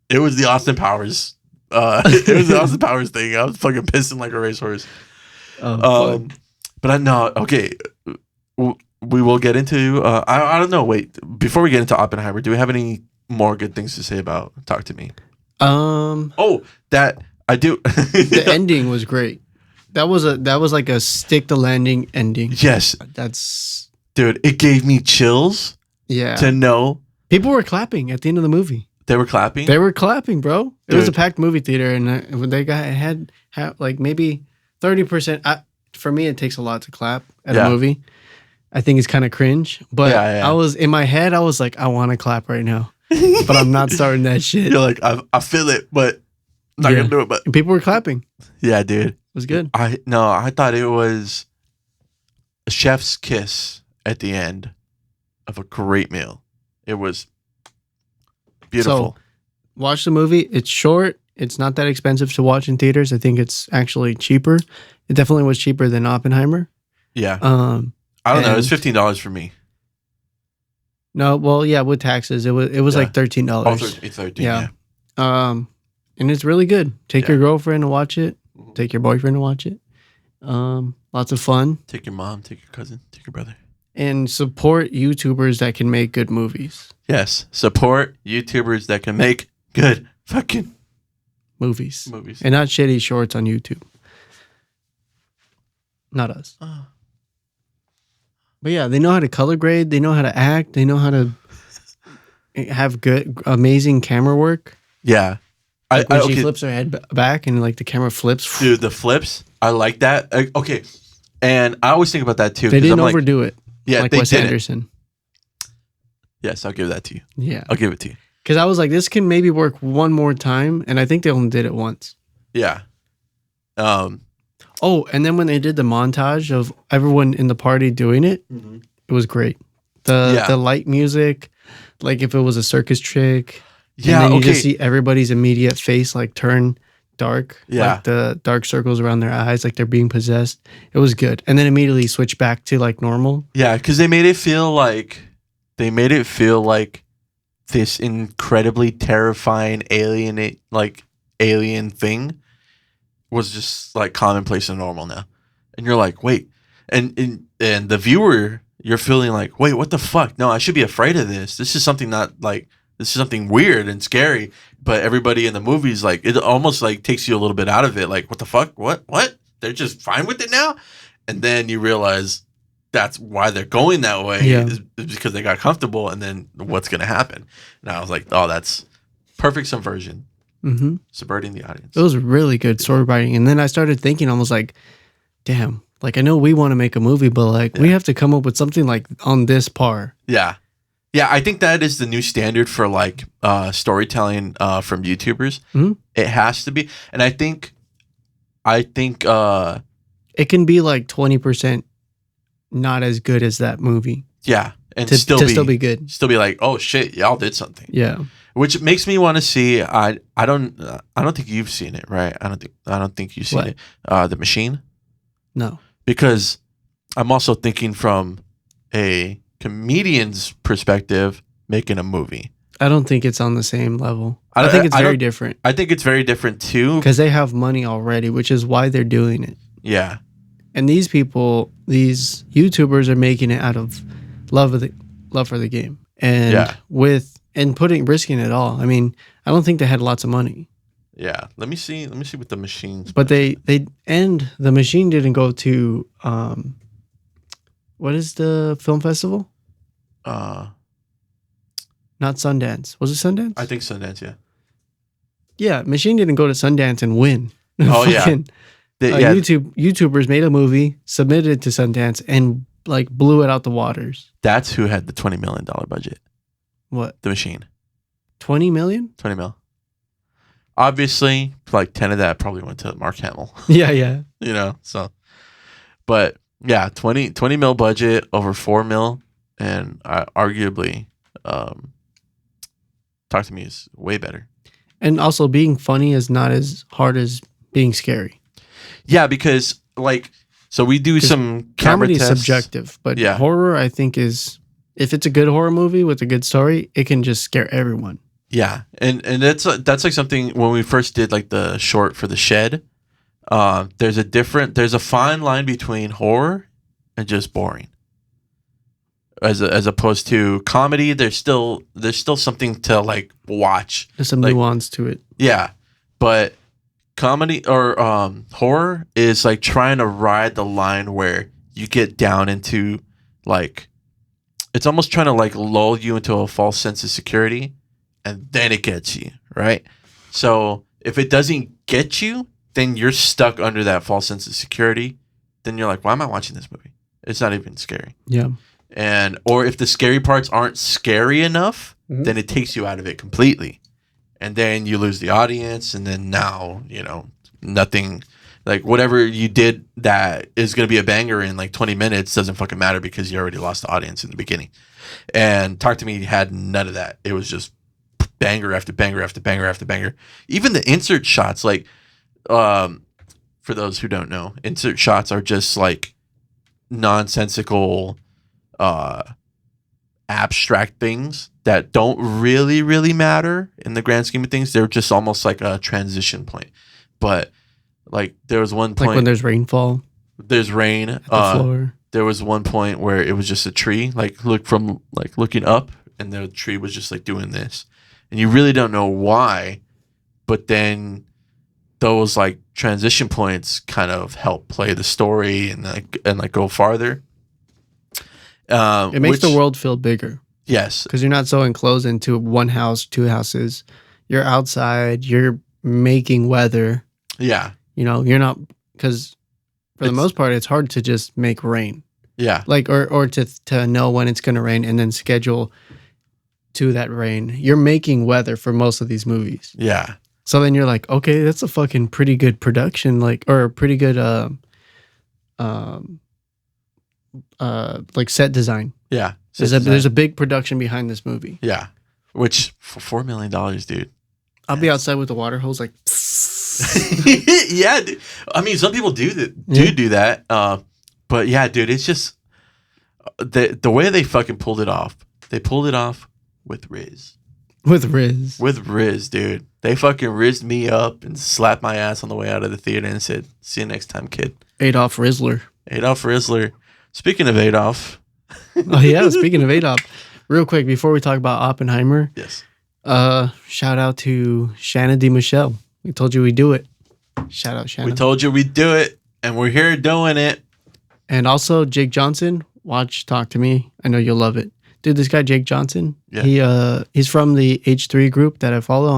it was the Austin Powers. It was the Austin Powers thing. I was fucking pissing like a racehorse. But I know. Okay, we will get into. I don't know. Wait, before we get into Oppenheimer, do we have any more good things to say about Talk to Me? Oh, that I do. The ending was great. That was like a stick the landing ending. Yes, that's dude. It gave me chills. Yeah, to know people were clapping at the end of the movie. They were clapping. They were clapping, bro. It Dude. was a packed movie theater, and when they had like maybe 30%. For me, it takes a lot to clap at a movie. I think it's kind of cringe, but I was in my head. I was like, I want to clap right now, but I'm not starting that shit. You're like, I feel it, but I'm not gonna do it. But and people were clapping. Yeah, dude, it was good. I thought it was a chef's kiss at the end of a great meal. It was beautiful. So, watch the movie. It's short. It's not that expensive to watch in theaters. I think it's actually cheaper. It definitely was cheaper than Oppenheimer. Yeah. I don't know. It's $15 for me. No, well, yeah, with taxes, it was like $13. Oh, 13, yeah. And it's really good. Take your girlfriend to watch it. Take your boyfriend to watch it. Lots of fun. Take your mom. Take your cousin. Take your brother. And support YouTubers that can make good movies. Yes, support YouTubers that can make good fucking movies. And not shitty shorts on YouTube. Not us. But yeah, they know how to color grade. They know how to act. They know how to have good, amazing camera work. Yeah. Like when she flips her head back and like the camera flips. Dude, the flips, I like that. Okay. And I always think about that too. They didn't overdo it. Yeah, like they Wes didn't. Anderson. Yes, I'll give that to you. Yeah. I'll give it to you. Because I was like, this can maybe work one more time. And I think they only did it once. Yeah. Oh, and then when they did the montage of everyone in the party doing it, it was great. The light music, like if it was a circus trick. Yeah, and then you just see everybody's immediate face like turn dark. Yeah. Like the dark circles around their eyes, like they're being possessed. It was good. And then immediately switch back to like normal. Yeah, because they made it feel like this incredibly terrifying alien thing was just like commonplace and normal now. And you're like, wait. And the viewer, you're feeling like, wait, what the fuck? No, I should be afraid of this. This is something this is something weird and scary. But everybody in the movies, like, it almost like takes you a little bit out of it. Like, what the fuck? What? They're just fine with it now? And then you realize that's why they're going that way is because they got comfortable. And then what's going to happen? And I was like, oh, that's perfect subversion. Mm-hmm. Subverting the audience. It was really good story writing. And then I started thinking, almost like, damn, like I know we want to make a movie, but like we have to come up with something like on this par. Yeah. Yeah, I think that is the new standard for like storytelling from YouTubers. Mm-hmm. It has to be. And I think it can be like 20% not as good as that movie. Yeah. And to still be good. Still be like, oh shit, y'all did something. Yeah. Which makes me want to see. I don't think you've seen it, right? I don't think you've seen it. The Machine. No. Because I'm also thinking from a comedian's perspective, making a movie. I don't think it's on the same level. I think it's very different. I think it's very different too. Because they have money already, which is why they're doing it. Yeah. And these people, these YouTubers are making it out of love for the game. And risking it all. I mean, I don't think they had lots of money. Yeah. Let me see what the machines. But the machine didn't go to what is the film festival? Not Sundance. Was it Sundance? I think Sundance. Yeah. Yeah, machine didn't go to Sundance and win. Oh yeah. YouTubers made a movie, submitted it to Sundance, and like blew it out the waters. That's who had the $20 million budget. What? The machine. 20 million? 20 mil. Obviously, like 10 of that probably went to Mark Hamill. Yeah. So, but yeah, 20 mil budget over 4 mil, and arguably, Talk to Me is way better. And also, being funny is not as hard as being scary. Yeah, because so we do some comedy is subjective, but horror, I think, is if it's a good horror movie with a good story, it can just scare everyone. Yeah, and that's like something when we first did like the short for The Shed. There's a fine line between horror and just boring. As opposed to comedy, there's still something to like watch. There's some nuance to it. Yeah, but comedy or horror is like trying to ride the line where you get down into like it's almost trying to like lull you into a false sense of security, and then it gets you, right? So if it doesn't get you, then you're stuck under that false sense of security. Then you're like, why am I watching this movie? It's not even scary. Yeah. Or if the scary parts aren't scary enough, then it takes you out of it completely. And then you lose the audience, and then now, nothing, like whatever you did that is going to be a banger in like 20 minutes doesn't fucking matter because you already lost the audience in the beginning. And Talk to Me had none of that. It was just banger after banger after banger after banger. Even the insert shots, like, for those who don't know, insert shots are just like nonsensical, abstract things that don't really matter in the grand scheme of things. They're just almost like a transition point. But like there was one point, like when there's rainfall, there's rain at the floor. There was one point where it was just a tree, looking up, and the tree was just like doing this, and you really don't know why, but then those like transition points kind of help play the story and go farther. It makes the world feel bigger. Yes. Because you're not so enclosed into one house, two houses. You're outside. You're making weather. Yeah. You're not, because for the most part, it's hard to just make rain. Yeah. Like, or to know when it's going to rain and then schedule to that rain. You're making weather for most of these movies. Yeah. So then you're like, okay, that's a fucking pretty good production, or a pretty good, like set design. Yeah. There's a big production behind this movie. Yeah. Which for $4 million, dude. I'll be outside with the water hose like yeah, dude. I mean, some people do that. But yeah, dude, it's just the way they fucking pulled it off. They pulled it off with Riz. With Riz, dude. They fucking rizzed me up and slapped my ass on the way out of the theater and said, "See you next time, kid." Adolf Rizzler. Speaking of Adolf. Oh yeah, speaking of Adolf. Real quick, before we talk about Oppenheimer. Yes. Shout out to Shanna D. Michelle. We told you we'd do it. Shout out, Shanna. We told you we'd do it, and we're here doing it. And also, Jake Johnson, watch Talk to Me. I know you'll love it. Dude, this guy, Jake Johnson, he's from the H3 group that I follow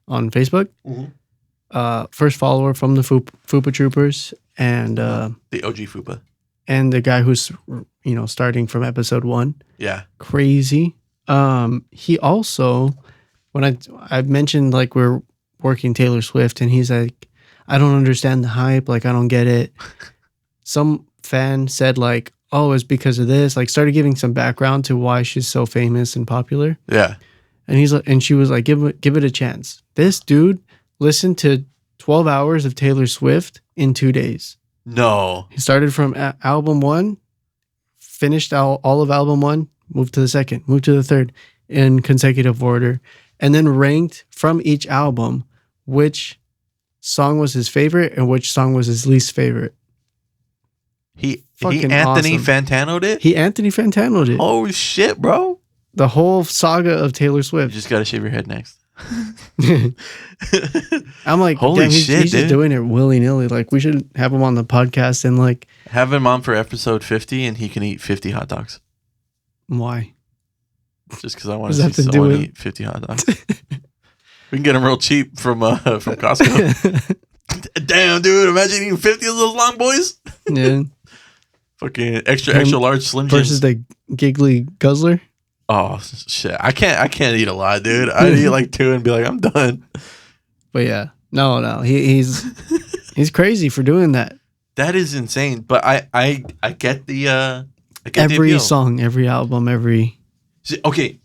on Facebook. Mm-hmm. First follower from the Fupa Troopers. And the OG Fupa. And the guy who's, starting from episode 1. Yeah. Crazy. He also, when I mentioned like we're working Taylor Swift, and he's like, I don't understand the hype. Like, I don't get it. Some fan said like, oh, it's because of this. Like, started giving some background to why she's so famous and popular. Yeah. And she was like, give it a chance. This dude listened to 12 hours of Taylor Swift in 2 days. No. He started from album 1, finished all of album 1, moved to the second, moved to the third in consecutive order, and then ranked from each album which song was his favorite and which song was his least favorite. He Anthony Fantano'd it? He Anthony Fantano'd it. Oh shit, bro. The whole saga of Taylor Swift. You just gotta shave your head next. I'm like, Holy damn, shit, he's dude. just doing it willy nilly. Like, we should have him on the podcast and like, Have him on for episode 50 and he can eat 50 hot dogs. why? Just because I want Does to that see have to do someone with- eat 50 hot dogs. We can get them real cheap from Costco. Damn, dude. Imagine eating 50 of those long boys. Yeah. Fucking extra large Slim Jims. Versus the giggly guzzler. Oh shit! I can't eat a lot, dude. I'd eat like 2 and be like, I'm done. But yeah, no, he's crazy for doing that. That is insane. But I get the I get the Every appeal. song, every album, every. See, okay.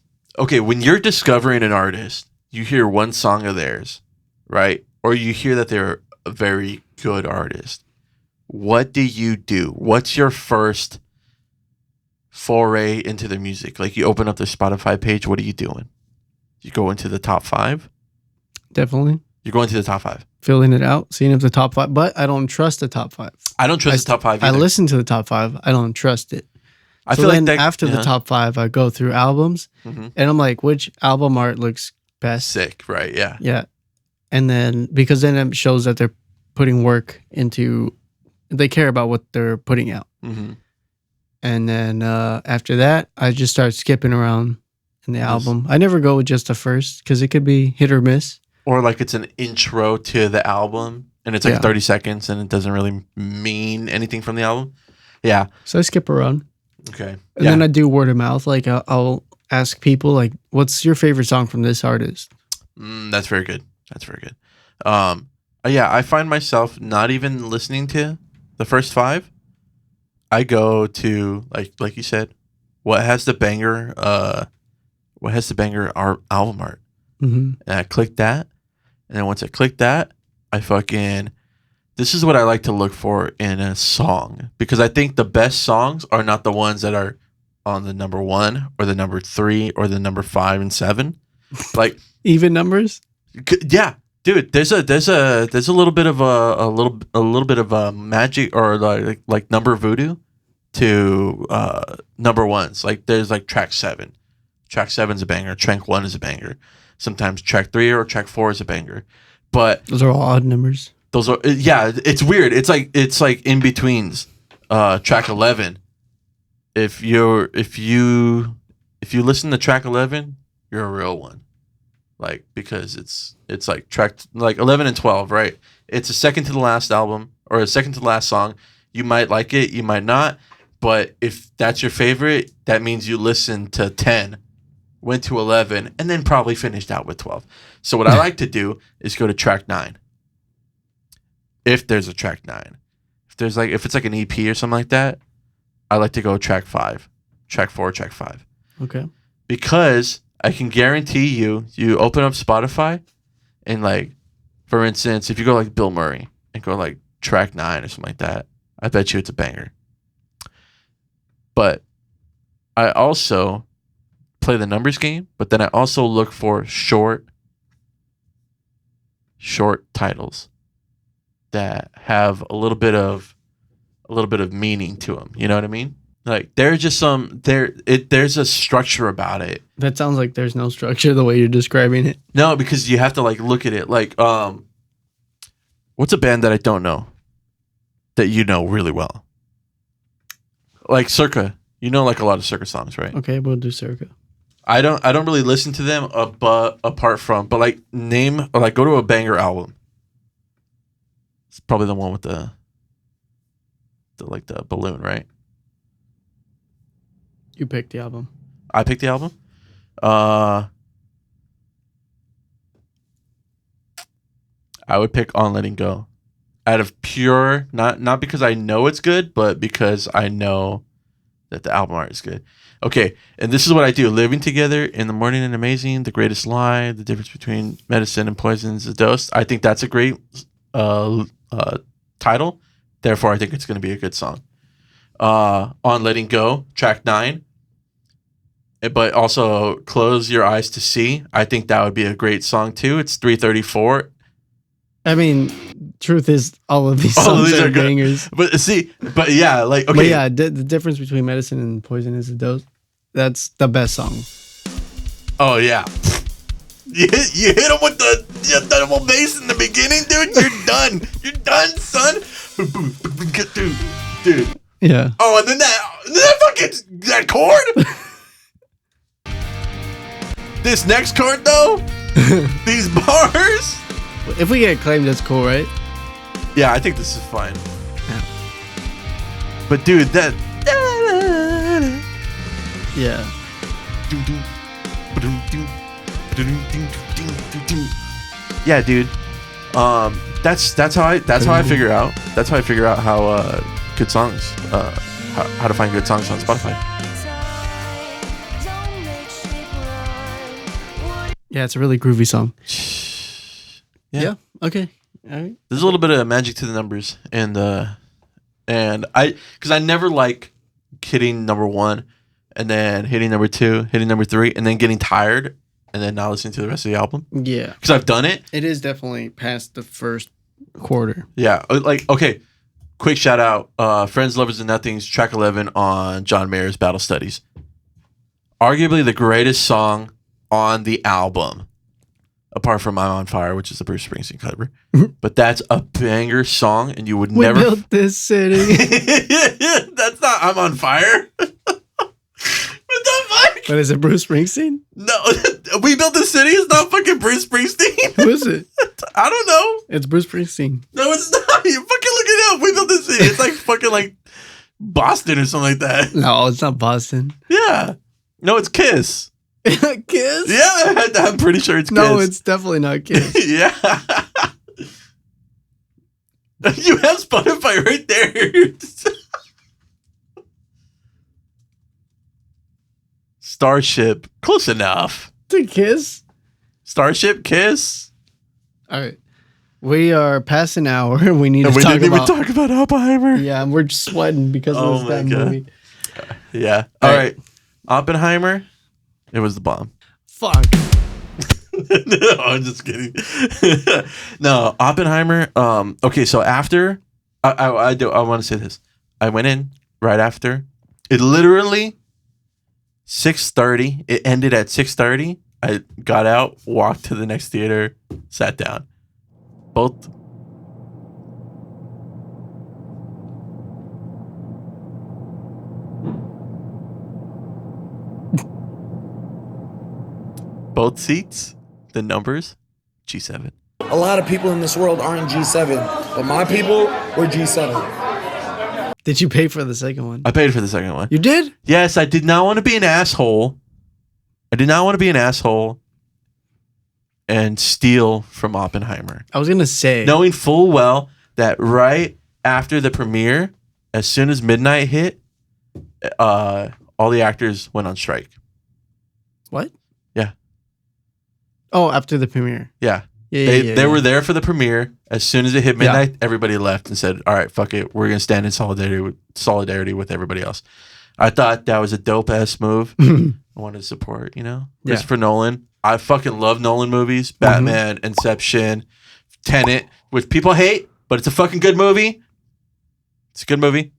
When you're discovering an artist, you hear one song of theirs, right? Or you hear that they're a very good artist. What do you do? What's your first foray into their music? Like, you open up their Spotify page, what are you doing? You go into the top 5? Definitely You're going to the top 5. filling it out, seeing if the top 5. But I don't trust the top 5. I don't trust the top 5 I either. listen to the top 5. I don't trust it. I So feel like then that, after the top 5, I go through albums, Mhm. and I'm like, which album art looks best? Sick, right? Yeah. Yeah, and then because then it shows that they're putting work into, they care about what they're putting out. Mm-hmm. And then after that, I just start skipping around in the Yes. album. I never go with just the first because it could be hit or miss. Or like it's an intro to the album and it's like Yeah. 30 seconds and it doesn't really mean anything from the album. Yeah. So I skip around. Okay. And then I do word of mouth. Like I'll ask people, like, what's your favorite song from this artist? That's very good. That's very good. Yeah, I find myself not even listening to the first 5. I go to like you said, what has the banger album art? Mm-hmm. And I click that. And then once I click that, this is what I like to look for in a song, because I think the best songs are not the ones that are on the number 1 or the number 3 or the number 5 and 7. Like, Even numbers? yeah, dude, there's a little bit of a little bit of a magic or like number voodoo to number ones. Like, there's like track 7. Track 7's a banger. Track 1 is a banger. Sometimes track 3 or track 4 is a banger. But Those are all odd numbers. those are, yeah, it's weird. It's like in betweens. Track 11. If you listen to track 11, you're a real one. Like, because it's like track like 11 and 12, right? It's a second to the last album or a second to the last song. You might like it, you might not, but if that's your favorite, that means you listened to 10, went to 11, and then probably finished out with 12. So what I like to do is go to track 9. If there's a track 9. If it's like an EP or something like that, I like to go track 5, track 4, track 5. Okay. Because I can guarantee you open up Spotify and, like, for instance, if you go like Bill Murray and go like track 9 or something like that, I bet you it's a banger. But I also play the numbers game, but then I also look for short titles that have a little bit of meaning to them. You know what I mean? Like, there's just there's a structure about it. That sounds like there's no structure the way you're describing it. No, because you have to like look at it. Like, what's a band that I don't know that you know really well? Like Circa. You know, like a lot of Circa songs, right? Okay, we'll do Circa. I don't really listen to them apart from, but like name or like go to a banger album. It's probably the one with the balloon, right? You picked the album. I picked the album. I would pick On Letting Go. Out of pure, not because I know it's good, but because I know that the album art is good. Okay, and this is what I do. Living Together, In the Morning and Amazing, The Greatest Lie, The Difference Between Medicine and Poison is a Dose. I think that's a great title. Therefore, I think it's going to be a good song. On Letting Go, track 9. But also Close Your Eyes to See. I think that would be a great song too. It's 3:34. I mean, truth is, all of these All of songs these are are good. bangers. But yeah, like, okay. But yeah, the difference between medicine and poison is a dose. That's the best song. Oh yeah. You hit him with the double bass in the beginning, dude. You're done. You're done, son. Dude. Yeah. Oh, and then that chord. This next chord though. These bars. If we get claimed, that's cool, right? Yeah, I think this is fine. Yeah. But dude, that. Yeah. Yeah, dude. That's how I figure out. That's how I figure out how good songs. How to find good songs on Spotify. Yeah, it's a really groovy song. Yeah. Yeah. Okay. All right. There's a little bit of magic to the numbers, and because I never like hitting number one, and then hitting number two, hitting number three, and then getting tired, and then not listening to the rest of the album. Yeah. Because I've done it. It is definitely past the first quarter. Yeah. Like, okay. Quick shout out. Friends, Lovers, and Nothings, track 11 on John Mayer's Battle Studies. Arguably the greatest song on the album. Apart from I'm on Fire, which is the Bruce Springsteen cover. But that's a banger song, and you would We never... built this city. That's not I'm on Fire. What the fuck? But is it Bruce Springsteen? No, We Built the City is not fucking Bruce Springsteen. Who is it? I don't know. It's Bruce Springsteen. No, it's not. You fucking look it up. We Built the City. It's like fucking like Boston or something like that. No, it's not Boston. Yeah. No, it's Kiss. Kiss? Yeah, I'm pretty sure it's Kiss. No, it's definitely not Kiss. Yeah. You have Spotify right there. Starship. Close enough. To Kiss? Starship, Kiss. All right. We are past an hour. We need to we talk didn't about... even talk about Oppenheimer. Yeah, and we're just sweating because of this damn movie. Yeah. All right. Oppenheimer. It was the bomb. Fuck. No, I'm just kidding. No, Oppenheimer. Okay, so after I want to say this. I went in right after. It literally 6:30. It ended at 6:30. I got out, walked to the next theater, sat down. Both. Both seats, the numbers, G7. A lot of people in this world aren't G7, but my people were G7. Did you pay for the second one? I paid for the second one. You did? Yes, I did not want to be an asshole. I did not want to be an asshole and steal from Oppenheimer. I was going to say. Knowing full well that right after the premiere, as soon as midnight hit, all the actors went on strike. What? Yeah. Oh, after the premiere. Yeah. They were there for the premiere. As soon as it hit midnight, everybody left and said, all right, fuck it. We're going to stand in solidarity with everybody else. I thought that was a dope ass move. I wanted to support, Christopher Nolan. I fucking love Nolan movies. Batman, Inception, Tenet, which people hate, but it's a fucking good movie. It's a good movie.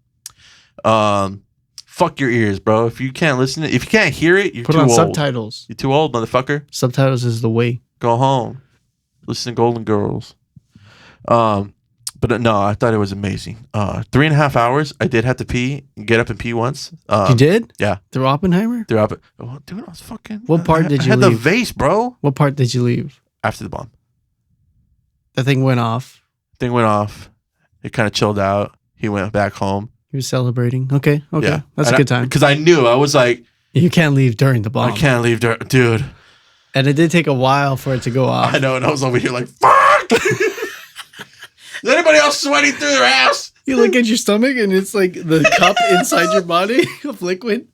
Fuck your ears, bro. If you can't listen to it, if you can't hear it, you're Put too on old. subtitles. You're too old, motherfucker. Subtitles is the way. Go home. Listen to Golden Girls. But no, I thought it was amazing. 3.5 hours. I did have to pee. Get up and pee once. You did? Yeah. Through Oppenheimer? Throughout it. Oh, dude, I was fucking. What part did you I had leave? the vase, bro. What part did you leave? After the bomb. The thing went off. Thing went off. It kind of chilled out. He went back home. He was celebrating. Okay. Yeah. That's a good time. Because I knew. I was like, You can't leave during the bomb. I can't leave, dude. And it did take a while for it to go off. I know. And I was over here like, fuck. Is anybody else sweating through their ass? You look at your stomach and it's like the cup inside your body of liquid.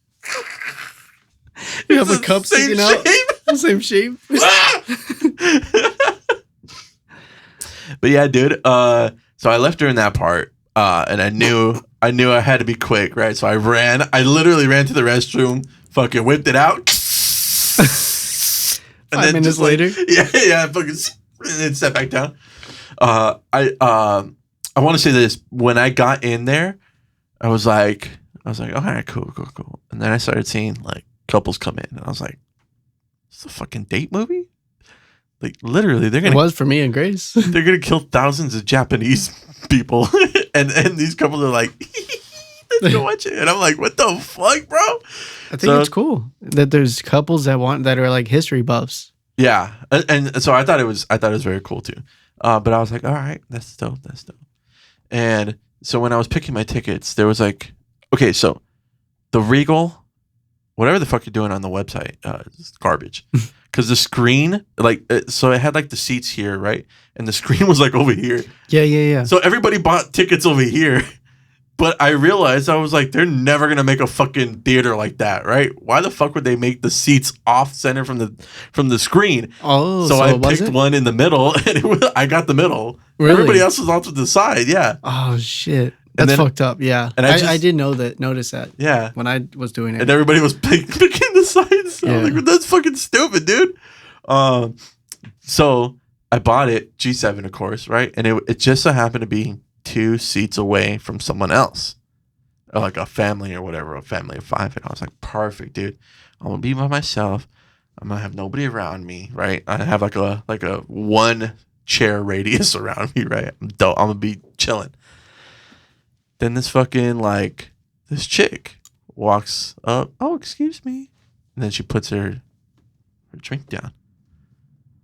You have a cup sticking out. The same shape. But yeah, dude. So I left during that part, and I knew I had to be quick, right? So I literally ran to the restroom, fucking whipped it out. 5 minutes later. Yeah, fucking, and then sat back down. I want to say this. When I got in there, I was like, all right, cool. And then I started seeing like couples come in, and I was like, "It's a fucking date movie." Like literally, they're It gonna was for me and Grace. they're gonna kill thousands of Japanese people, and these couples are like, let's go watch it, and I'm like, what the fuck, bro? I think it's cool that there's couples that are like history buffs. Yeah, and so I thought it was very cool too. But I was like, all right, that's dope. And so when I was picking my tickets, there was like, okay, so the Regal, whatever the fuck you're doing on the website, it's garbage. Because the screen, like, so it had like the seats here, right? And the screen was like over here. Yeah. So everybody bought tickets over here. But I realized, I was like, they're never going to make a fucking theater like that, right? Why the fuck would they make the seats off center from the screen? Oh, so I picked one in the middle, and I got the middle. Really? Everybody else was off to the side, yeah. Oh, shit. That's fucked up, yeah. And I did notice that. Yeah. When I was doing it. And everybody was picking the sides. Yeah. I was like, that's fucking stupid, dude. So I bought it, G7, of course, right? And it just so happened to be 2 seats away from someone else, or like a family or whatever, a family of 5. And I was like, perfect, dude. I'm gonna be by myself. I'm gonna have nobody around me, right? I have like a 1 chair radius around me, right? I'm gonna be chilling. Then this fucking this chick walks up. Oh, excuse me. And then she puts her drink down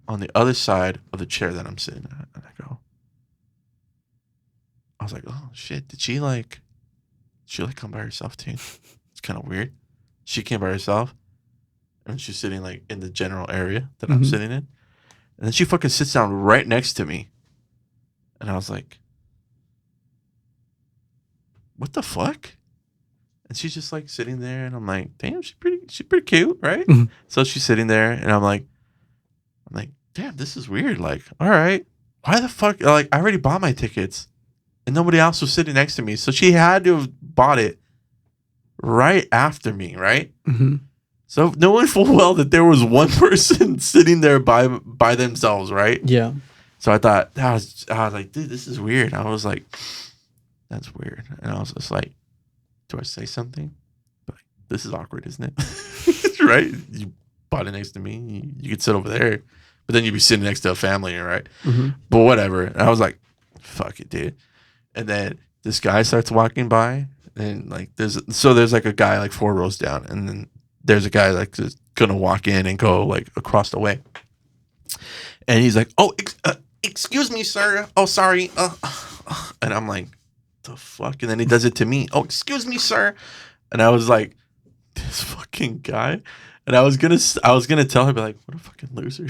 on the other side of the chair that I'm sitting at. And I was like, oh shit, did she come by herself too? It's kind of weird. She came by herself, and she's sitting like in the general area that I'm sitting in. And then she fucking sits down right next to me. And I was like, what the fuck? And she's just like sitting there, and I'm like, damn, she's pretty cute, right? So she's sitting there, and I'm like, damn, this is weird. Like, all right, why the fuck? Like, I already bought my tickets, and nobody else was sitting next to me, so she had to have bought it right after me, right? Mm-hmm. So knowing full well that there was one person sitting there by themselves, right? Yeah. So I thought I was like, dude, this is weird. I was like, that's weird, and I was just like, do I say something? Like, this is awkward, isn't it? Right? You bought it next to me. You could sit over there, but then you'd be sitting next to a family, right? Mm-hmm. But whatever. And I was like, fuck it, dude. And then this guy starts walking by, and like there's like a guy like 4 rows down, and then there's a guy like just gonna walk in and go like across the way, and he's like, oh, excuse me, sir. Oh, sorry. And I'm like, the fuck? And then he does it to me. Oh, excuse me, sir. And I was like, this fucking guy. And I was gonna tell her, be like, what a fucking loser.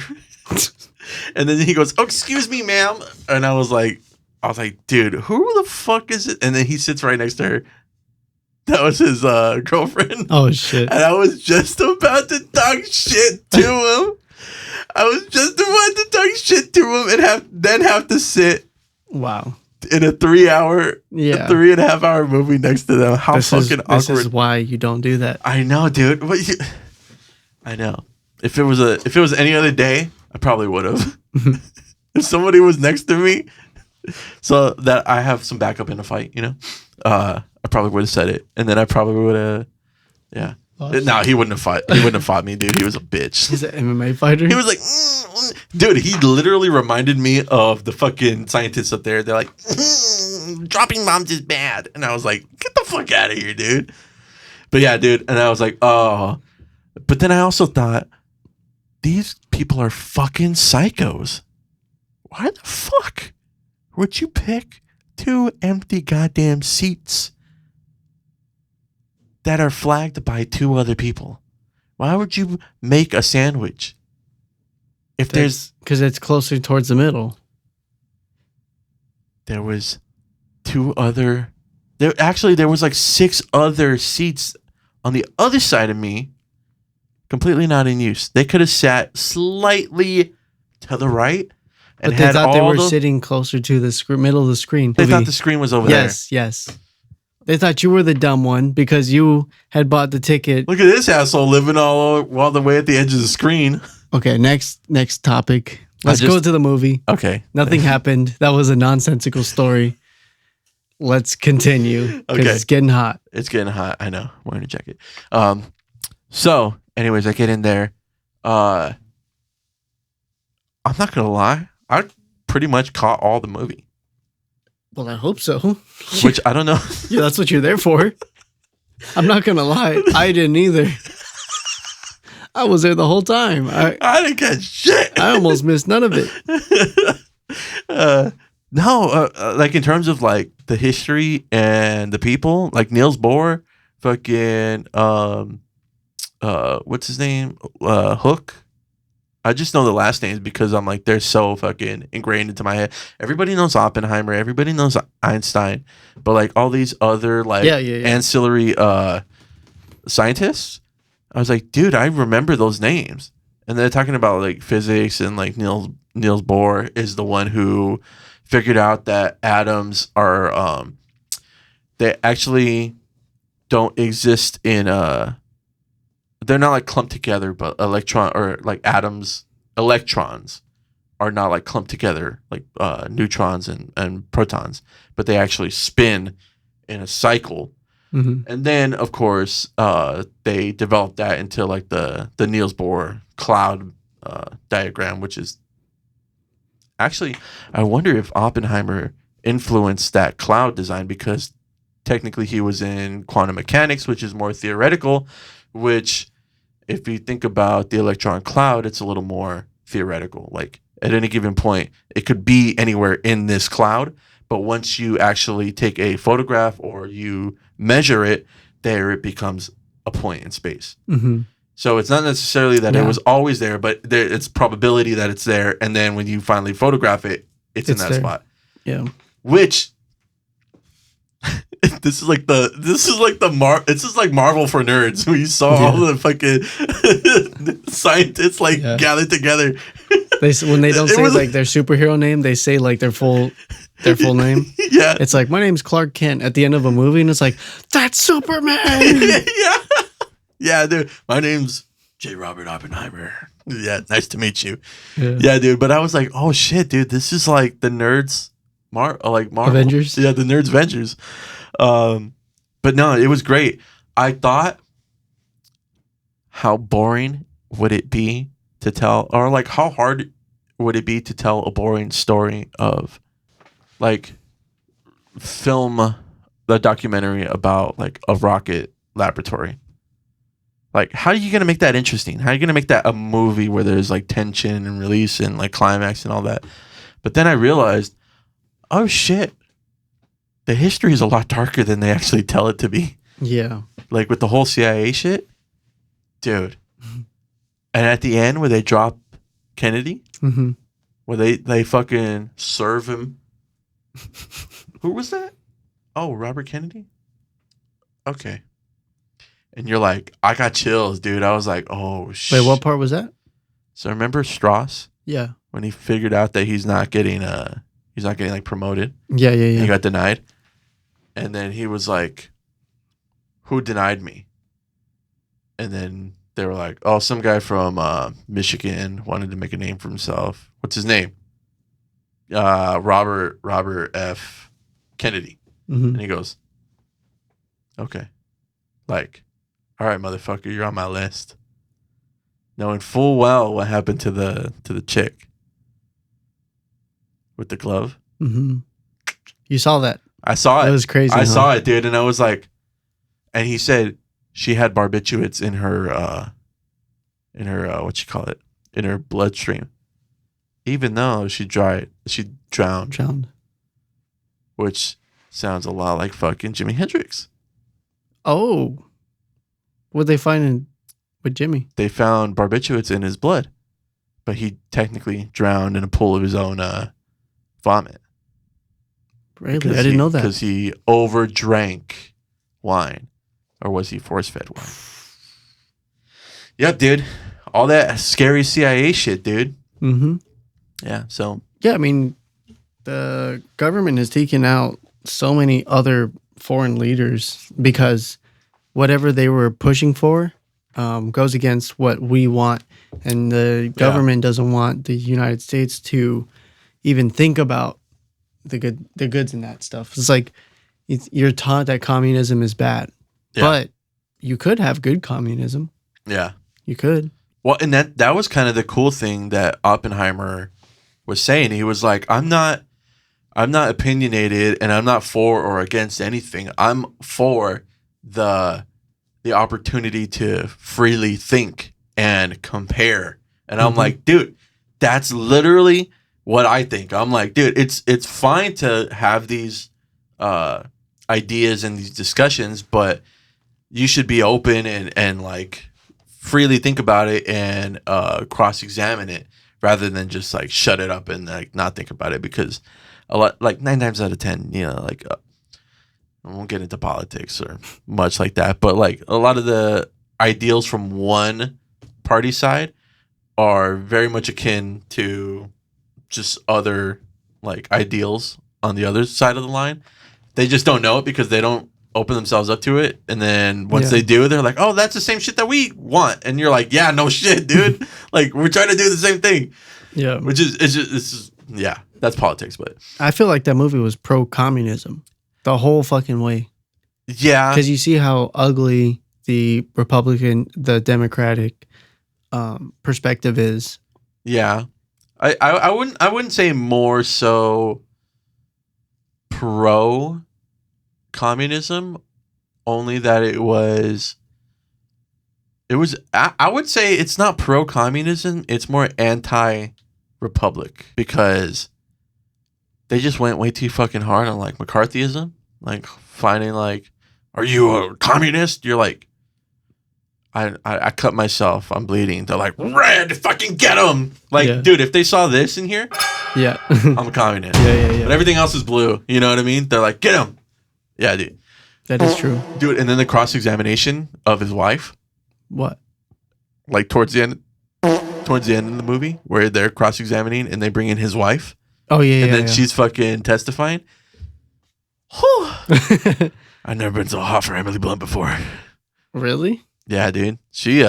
And then he goes, oh, excuse me, ma'am. And I was like, dude, who the fuck is it? And then he sits right next to her. That was his girlfriend. Oh shit. And I was just about to talk shit to him. And have to sit. Wow. In a 3.5 hour movie next to them. How fucking awkward. This is why you don't do that. I know, dude. I know. If it was any other day, I probably would have. If somebody was next to me, so that I have some backup in a fight, I probably would have said it, and then I probably would have, yeah. No, he wouldn't have fought. He wouldn't have fought me, dude. He was a bitch. He's an MMA fighter. He was like, dude. He literally reminded me of the fucking scientists up there. They're like, dropping bombs is bad, and I was like, get the fuck out of here, dude. But yeah, dude. And I was like, oh. But then I also thought, these people are fucking psychos. Why the fuck would you pick 2 empty goddamn seats that are flagged by 2 other people? Why would you make a sandwich if there's... Because it's closer towards the middle. There was 2 other... There was like 6 other seats on the other side of me, completely not in use. They could have sat slightly to the right. But they thought they were sitting closer to the middle of the screen. They thought the screen was over there. Yes. They thought you were the dumb one because you had bought the ticket. Look at this asshole living all the way at the edge of the screen. Okay, next topic. Let's go to the movie. Okay. Nothing happened. That was a nonsensical story. Let's continue. Okay. It's getting hot. It's getting hot. I know. I'm wearing a jacket. So, anyways, I get in there. I'm not gonna lie. I pretty much caught all the movie, Well, I hope so. which I don't know. Yeah, that's what you're there for. I'm not gonna lie, I didn't either. I was there the whole time. I didn't catch shit. I almost missed none of it. No, like in terms of like the history and the people, like Niels Bohr, fucking what's his name? Hook. I just know the last names because I'm like they're so fucking ingrained into my head. Everybody knows Oppenheimer, everybody knows Einstein, but like all these other like ancillary scientists, I was like, dude, I remember those names. And they're talking about like physics and like Niels Bohr is the one who figured out that atoms are they actually don't exist in they're not like clumped together, but electrons are not like clumped together like neutrons and protons, but they actually spin in a cycle. Mm-hmm. And then of course they developed that into like the Niels Bohr cloud diagram, which is actually, I wonder if Oppenheimer influenced that cloud design because technically he was in quantum mechanics, which is more theoretical, which if you think about the electron cloud, it's a little more theoretical. Like at any given point, it could be anywhere in this cloud, but once you actually take a photograph or you measure it, there it becomes a point in space. Mm-hmm. So it's not necessarily that it was always there, but it's probability that it's there. And then when you finally photograph it, it's in that there. spot. Yeah. Which this is like Marvel for nerds. Where you saw all the fucking scientists gathered together. When they don't say like their superhero name, they say like their full name. Yeah. It's like, my name's Clark Kent at the end of a movie, and it's like, that's Superman. Yeah. Yeah, dude. My name's J. Robert Oppenheimer. Yeah, nice to meet you. Yeah, dude. But I was like, oh shit, dude. This is like the nerds, Marvel Avengers. Yeah, the nerds Avengers. But no, it was great. I thought, how boring would it be to tell, or like how hard would it be to tell a boring story of, like, film the documentary about like a rocket laboratory. Like, how are you going to make that interesting? How are you going to make that a movie where there's like tension and release and like climax and all that? But then I realized, oh shit, the history is a lot darker than they actually tell it to be. Yeah. Like with the whole CIA shit, dude. And at the end where they drop Kennedy, where they fucking serve him. Who was that? Oh, Robert Kennedy? Okay. And you're like, I got chills, dude. I was like, oh, shit. Wait, what part was that? So remember Strauss? Yeah. When he figured out that he's not getting like promoted. Yeah. He got denied. And then he was like, who denied me? And then they were like, oh, some guy from Michigan wanted to make a name for himself. What's his name? Robert F. Kennedy. And he goes, okay. Like, all right, motherfucker, you're on my list. Knowing full well what happened to the chick with the glove. You saw that? I saw it. It was crazy. I saw it, dude, and I was like, and he said she had barbiturates in her what you call it, in her bloodstream, even though she drowned. Which sounds a lot like fucking Jimi Hendrix. Oh, what'd they find with Jimmy? They found barbiturates in his blood, but he technically drowned in a pool of his own vomit. Really? I didn't know that. Because he overdrank wine. Or was he force-fed wine? Yep, dude. All that scary CIA shit, dude. Yeah, so. Yeah, I mean, the government has taken out so many other foreign leaders because whatever they were pushing for goes against what we want. And the government doesn't want the United States to even think about the goods in that stuff. It's like you're taught that communism is bad, but you could have good communism. Yeah, you could. Well, and that was kind of the cool thing that Oppenheimer was saying. He was like, I'm not opinionated, and I'm not for or against anything. I'm for the opportunity to freely think and compare. And I'm like, dude, that's literally what I think. I'm like, dude, it's fine to have these ideas and these discussions, but you should be open and like freely think about it and cross-examine it rather than just like shut it up and like not think about it. Because a lot, like 9 times out of 10, like I won't get into politics or much like that, but like a lot of the ideals from one party side are very much akin to just other like ideals on the other side of the line. They just don't know it because they don't open themselves up to it. And then once they do, they're like, oh, that's the same shit that we want. And you're like, yeah, no shit, dude. Like, we're trying to do the same thing. Yeah. Which is, it's just, yeah, that's politics. But I feel like that movie was pro-communism the whole fucking way. Yeah. Because you see how ugly the Democratic perspective is. Yeah. I wouldn't say more so pro communism, only that it was I would say it's not pro communism, it's more anti republic, because they just went way too fucking hard on like McCarthyism, like finding like, are you a communist? You're like, I cut myself, I'm bleeding. They're like, red, fucking get him. Like, dude, if they saw this in here, I'm a communist. Yeah. But everything else is blue. You know what I mean? They're like, get him. Yeah, dude. That is true. Dude, and then the cross-examination of his wife. What? Like towards the end of the movie, where they're cross-examining and they bring in his wife. Oh, yeah, and then she's fucking testifying. I've never been so hot for Emily Blunt before. Really? Yeah, dude. She,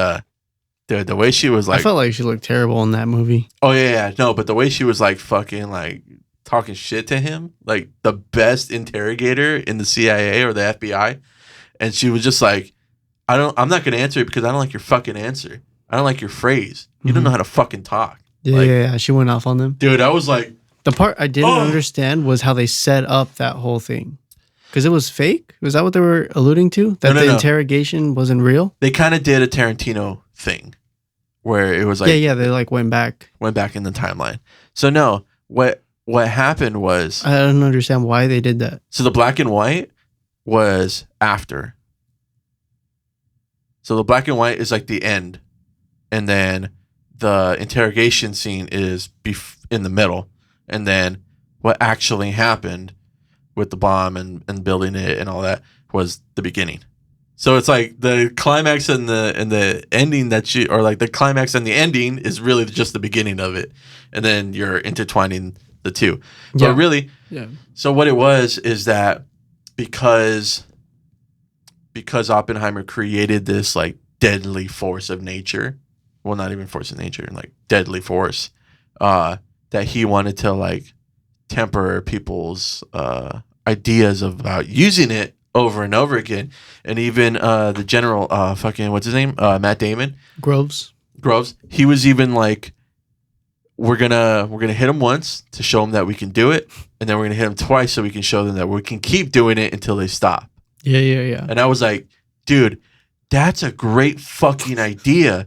dude, the way she was like, I felt like she looked terrible in that movie. Oh yeah, no, but the way she was like fucking like talking shit to him, like the best interrogator in the CIA or the FBI, and she was just like, I'm not gonna answer it because I don't like your fucking answer. I don't like your phrase. You don't know how to fucking talk. Yeah, she went off on them. Dude, I was like, the part I didn't understand was how they set up that whole thing. Because it was fake? Was that what they were alluding to? That the interrogation wasn't real? They kind of did a Tarantino thing where it was like... Yeah, they like went back. Went back in the timeline. So no, what happened was... I don't understand why they did that. So the black and white was after. So the black and white is like the end. And then the interrogation scene is in the middle. And then what actually happened with the bomb and building it and all that was the beginning. So it's like the climax and the ending the climax and the ending is really just the beginning of it, and then you're intertwining the two. But really, so what it was is that because Oppenheimer created this like deadly force of nature, well, not even force of nature, like deadly force, that he wanted to like temper people's ideas about using it over and over again. And even the general fucking what's his name, Matt Damon, Groves, he was even like, we're gonna hit him once to show him that we can do it, and then we're gonna hit him twice so we can show them that we can keep doing it until they stop. Yeah. And I was like, dude, that's a great fucking idea.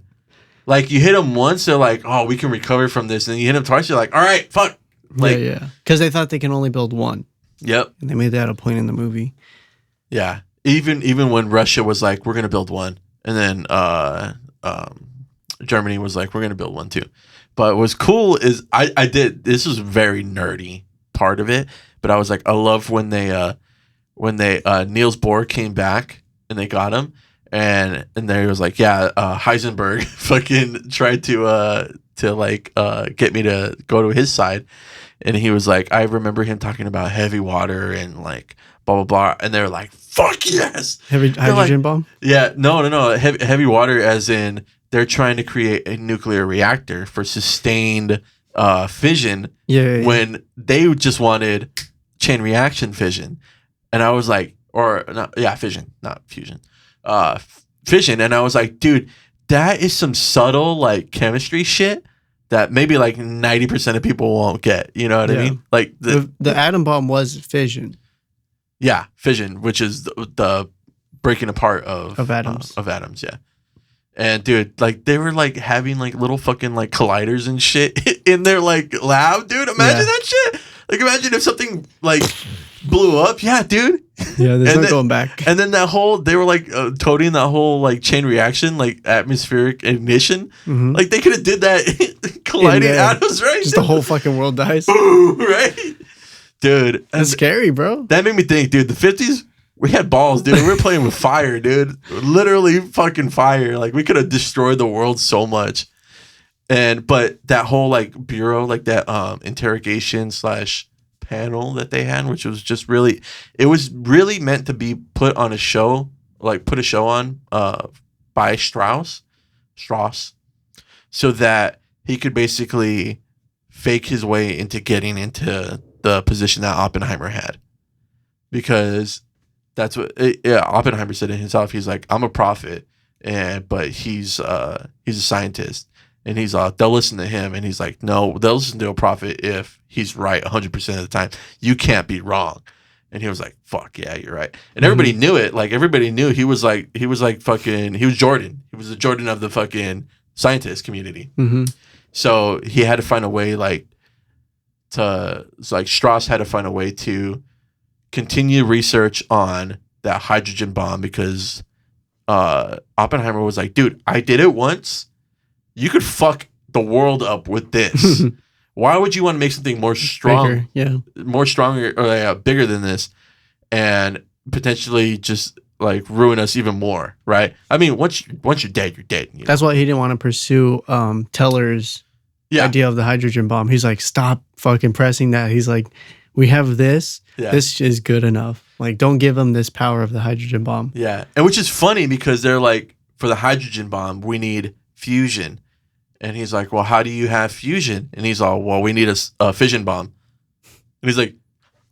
Like, you hit them once, they're like, oh, we can recover from this, and then you hit them twice, you're like, all right, fuck. Like, because they thought they can only build one. Yep. And they made that a point in the movie. Yeah. Even when Russia was like, we're going to build one. And then Germany was like, we're going to build one too. But what's cool is this was very nerdy part of it. But I was like, I love when they Niels Bohr came back and they got him. And there he was like, Heisenberg fucking tried to get me to go to his side. And he was like, I remember him talking about heavy water and like blah, blah, blah. And they're like, fuck yes. Hydrogen bomb? Yeah. No. Heavy water as in they're trying to create a nuclear reactor for sustained fission when they just wanted chain reaction fission. And I was like, fission, not fusion. Fission. And I was like, dude, that is some subtle like chemistry shit that maybe like 90% of people won't get. You know what I mean? Like the atom bomb was fission. Yeah, fission, which is the breaking apart of atoms. Of atoms, yeah. And dude, like they were like having like little fucking like colliders and shit in their like lab, dude. Imagine that shit. Like imagine if something like blew up. Yeah, dude. Yeah, there's no going back. And then they were like toting that whole like chain reaction, like atmospheric ignition. Mm-hmm. Like they could have did that colliding atoms, right? Just the whole fucking world dies. Boom, right? Dude. That's scary, bro. That made me think, dude, the 50s, we had balls, dude. We were playing with fire, dude. Literally fucking fire. Like we could have destroyed the world so much. But that whole like bureau, like that interrogation / panel that they had, which was just really, it was really meant to be put on a show, like put a show on by Strauss, so that he could basically fake his way into getting into the position that Oppenheimer had. Because that's what Oppenheimer said in himself. He's like, I'm a prophet, but he's a scientist. And he's they'll listen to him, and he's like, no, they'll listen to a prophet if he's right 100% of the time. You can't be wrong. And he was like, fuck yeah, you're right. And everybody knew it. Like everybody knew he was Jordan. He was the Jordan of the fucking scientist community. Mm-hmm. So he had to find a way Strauss had to find a way to continue research on that hydrogen bomb, because Oppenheimer was like, dude, I did it once. You could fuck the world up with this. Why would you want to make something more strong, more stronger or bigger than this, and potentially just like ruin us even more, right? I mean, once you're dead, you're dead. You know? That's why he didn't want to pursue Teller's idea of the hydrogen bomb. He's like, stop fucking pressing that. He's like, we have this. Yeah. This is good enough. Like, don't give them this power of the hydrogen bomb. Yeah, and which is funny because they're like, for the hydrogen bomb, we need fusion. And he's like, well, how do you have fusion? And he's all, well, we need a fission bomb. And he's like,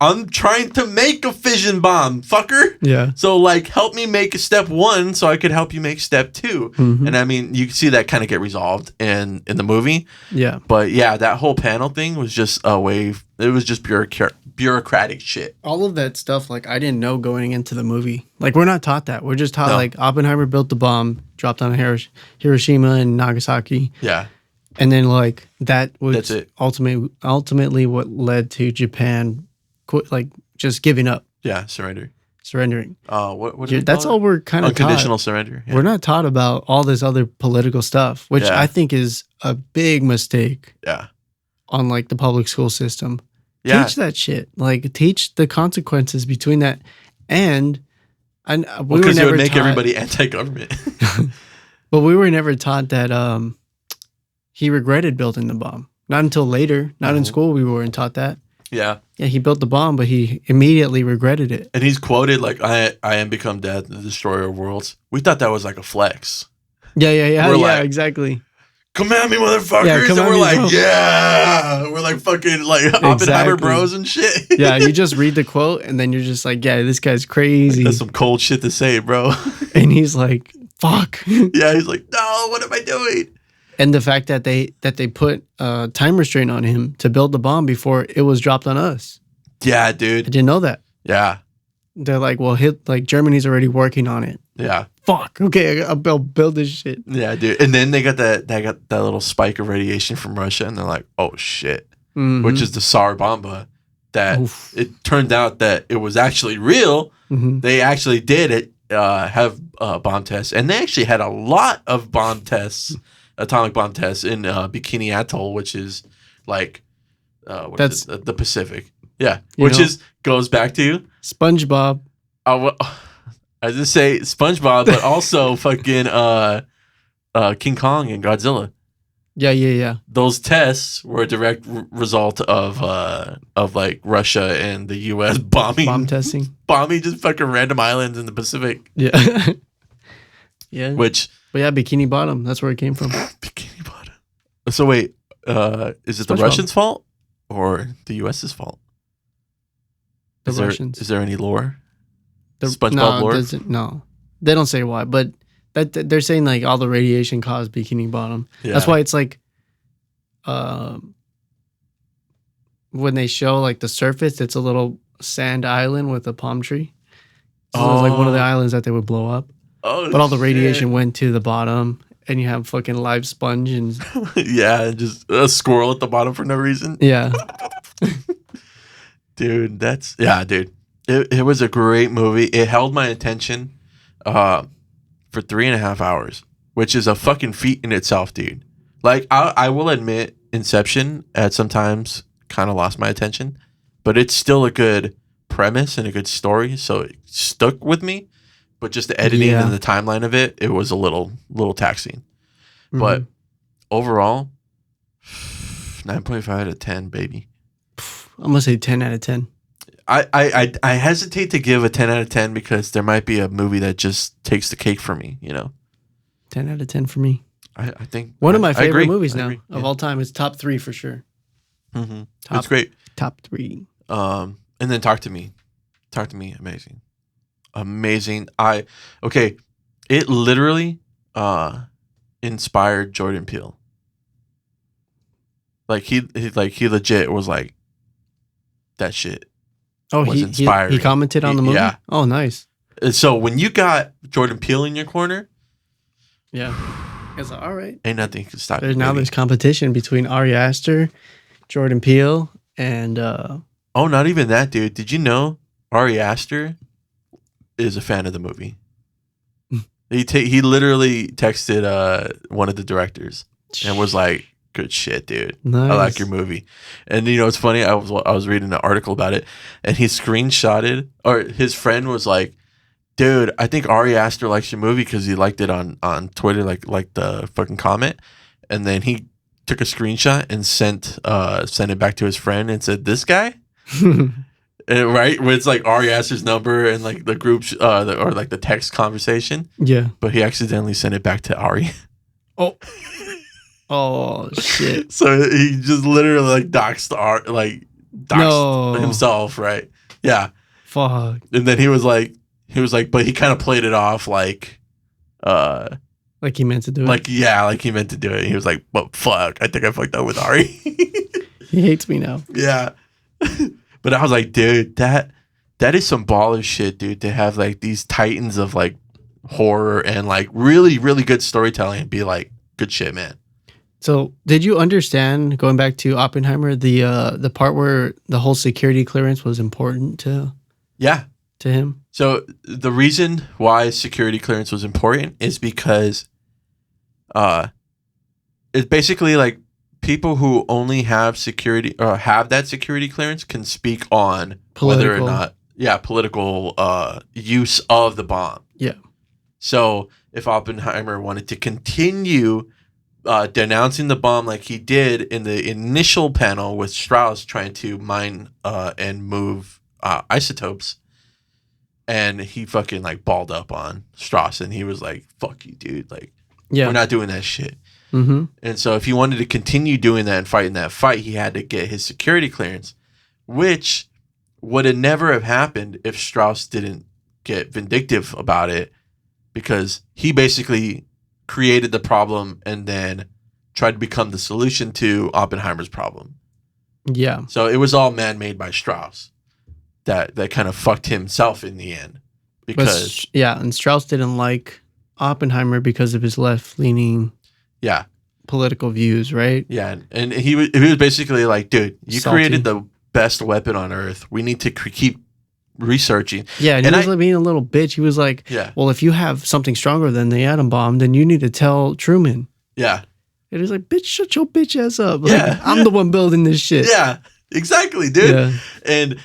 I'm trying to make a fission bomb, fucker. Yeah. So, like, help me make step 1 so I could help you make step 2. Mm-hmm. And, I mean, you can see that kind of get resolved in the movie. Yeah. But, yeah, that whole panel thing was just a way... It was just bureaucratic shit. All of that stuff, like, I didn't know going into the movie. Like, we're not taught that. We're just taught, like, Oppenheimer built the bomb, dropped on Hiroshima and Nagasaki. Yeah. And then, like, that's it. Ultimately what led to Japan, just giving up. Yeah, surrendering. That's all we're kind of unconditional surrender. Yeah. We're not taught about all this other political stuff, which I think is a big mistake. Yeah. On, like, the public school system. Yeah. Teach that shit. Like, teach the consequences between that. And because it would make everybody anti-government. But we were never taught that he regretted building the bomb. Not until later. Not in school we weren't taught that. Yeah. Yeah, he built the bomb, but he immediately regretted it. And he's quoted like, I am become death, the destroyer of worlds. We thought that was like a flex. Yeah, exactly. Come at me, motherfuckers. Yeah, and we're like, bro. Yeah. We're like fucking like Oppenheimer bros and shit. Yeah, you just read the quote and then you're just like, yeah, this guy's crazy. Like, that's some cold shit to say, bro. And he's like, fuck. Yeah, he's like, no, what am I doing? And the fact that they put a time restraint on him to build the bomb before it was dropped on us. Yeah, dude. I didn't know that. Yeah. They're like, well, Germany's already working on it. Yeah. Fuck. Okay, I'll build this shit. Yeah, dude. And then they got that little spike of radiation from Russia, and they're like, oh shit. Mm-hmm. Which is the Tsar Bomba. That it turned out that it was actually real. Mm-hmm. They actually did have bomb tests, and they actually had a lot of bomb tests, atomic bomb tests in Bikini Atoll, which is like the Pacific. Yeah, goes back to SpongeBob. I just say SpongeBob, but also fucking King Kong and Godzilla. Yeah. Those tests were a direct result of like Russia and the U.S. bomb testing, just fucking random islands in the Pacific. Yeah, yeah. But yeah, Bikini Bottom. That's where it came from. Bikini Bottom. So wait, is it the Russians' fault or the U.S.'s fault? Russians. Is there any lore? SpongeBob lore? No, they don't say why, but that they're saying like all the radiation caused Bikini Bottom. Yeah. That's why it's like when they show like the surface, it's a little sand island with a palm tree. So it was like one of the islands that they would blow up. Oh, but all the radiation went to the bottom, and you have fucking live sponge and yeah, just a squirrel at the bottom for no reason. yeah. Dude, dude. It was a great movie. It held my attention for 3.5 hours, which is a fucking feat in itself, dude. Like, I will admit, Inception at sometimes kind of lost my attention, but it's still a good premise and a good story, so it stuck with me. But just the editing and the timeline of it was a little taxing. Mm-hmm. But overall, 9.5 out of 10, baby. I'm gonna say 10 out of 10. I hesitate to give a 10 out of 10 because there might be a movie that just takes the cake for me, 10 out of 10 for me. I think one of my favorite agree. movies now of all time. It's top 3 for sure. Mm-hmm. It's great. Top 3. And then Talk to Me. Amazing. It literally inspired Jordan Peele. Like he legit was like, that shit. Oh, was inspiring. He commented on the movie? Yeah. Oh, nice. So when you got Jordan Peele in your corner, yeah, it's like, all right. Ain't nothing can stop There's you. now there's competition between Ari Aster, Jordan Peele, and oh, not even that, dude. Did you know Ari Aster is a fan of the movie? He literally texted one of the directors and was like, "Good shit, dude. Nice. I like your movie." And it's funny. I was reading an article about it, and he screenshotted, or his friend was like, "Dude, I think Ari Aster likes your movie because he liked it on Twitter, like the fucking comment." And then he took a screenshot and sent it back to his friend and said, "This guy." And, right, where it's like Ari Aster's number and like the group's or like the text conversation. Yeah, but he accidentally sent it back to Ari. Oh shit! So he just literally like doxed himself, right? Yeah. Fuck. And then he was like, but he kind of played it off like he meant to do it. Like he meant to do it. He was like, but fuck, I think I fucked up with Ari. He hates me now. Yeah. But I was like, dude, that is some baller shit, dude, to have like these titans of like horror and like really, really good storytelling and be like, good shit, man. So did you understand, going back to Oppenheimer, the part where the whole security clearance was important to him? So the reason why security clearance was important is because it's basically like people who only have security or have that security clearance can speak on whether or not political use of the bomb. Yeah. So if Oppenheimer wanted to continue denouncing the bomb like he did in the initial panel with Strauss trying to mine and move isotopes, and he fucking like balled up on Strauss and he was like, fuck you, dude, like we're not doing that shit. Mm-hmm. And so if he wanted to continue doing that and fighting that fight, he had to get his security clearance, which would have never have happened if Strauss didn't get vindictive about it, because he basically created the problem and then tried to become the solution to Oppenheimer's problem. Yeah. So it was all man-made by Strauss that kind of fucked himself in the end. Because and Strauss didn't like Oppenheimer because of his left-leaning political views, right? Yeah, and he was basically like, dude, you created the best weapon on Earth. We need to keep researching. Yeah, and he was being a little bitch. He was like, well, if you have something stronger than the atom bomb, then you need to tell Truman. Yeah. And he's like, bitch, shut your bitch ass up. Like, I'm the one building this shit. Yeah, exactly, dude. Yeah. And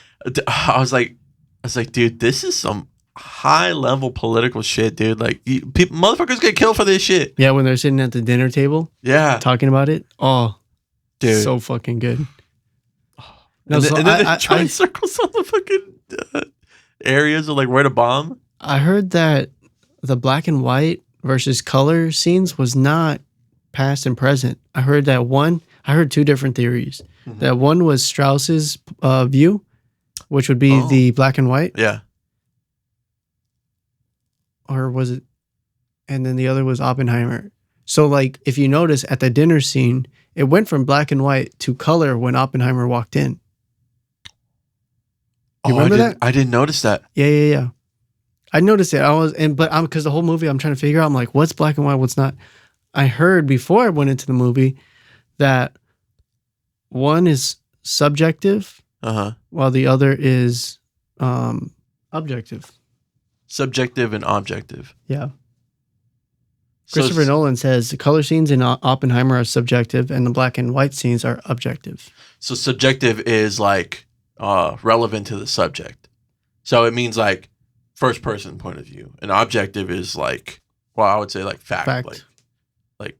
I was like, dude, this is some high level political shit, dude. Like, motherfuckers get killed for this shit. Yeah, when they're sitting at the dinner table. Yeah. Talking about it. Oh, dude. So fucking good. No, and then they try circles on the fucking areas of like where to bomb. I heard that the black and white versus color scenes was not past and present. I heard two different theories. Mm-hmm. That one was Strauss's view, which would be the black and white. Yeah. Or was it? And then the other was Oppenheimer. So like if you notice at the dinner scene, it went from black and white to color when Oppenheimer walked in. You remember that? I didn't notice that. Yeah. I noticed it. Because the whole movie I'm trying to figure out, I'm like, what's black and white, what's not? I heard before I went into the movie that one is subjective while the other is objective. Subjective and objective. Yeah. Christopher Nolan says the color scenes in Oppenheimer are subjective and the black and white scenes are objective. So subjective is like relevant to the subject. So it means like first person point of view. And objective is like, well, I would say like fact. Like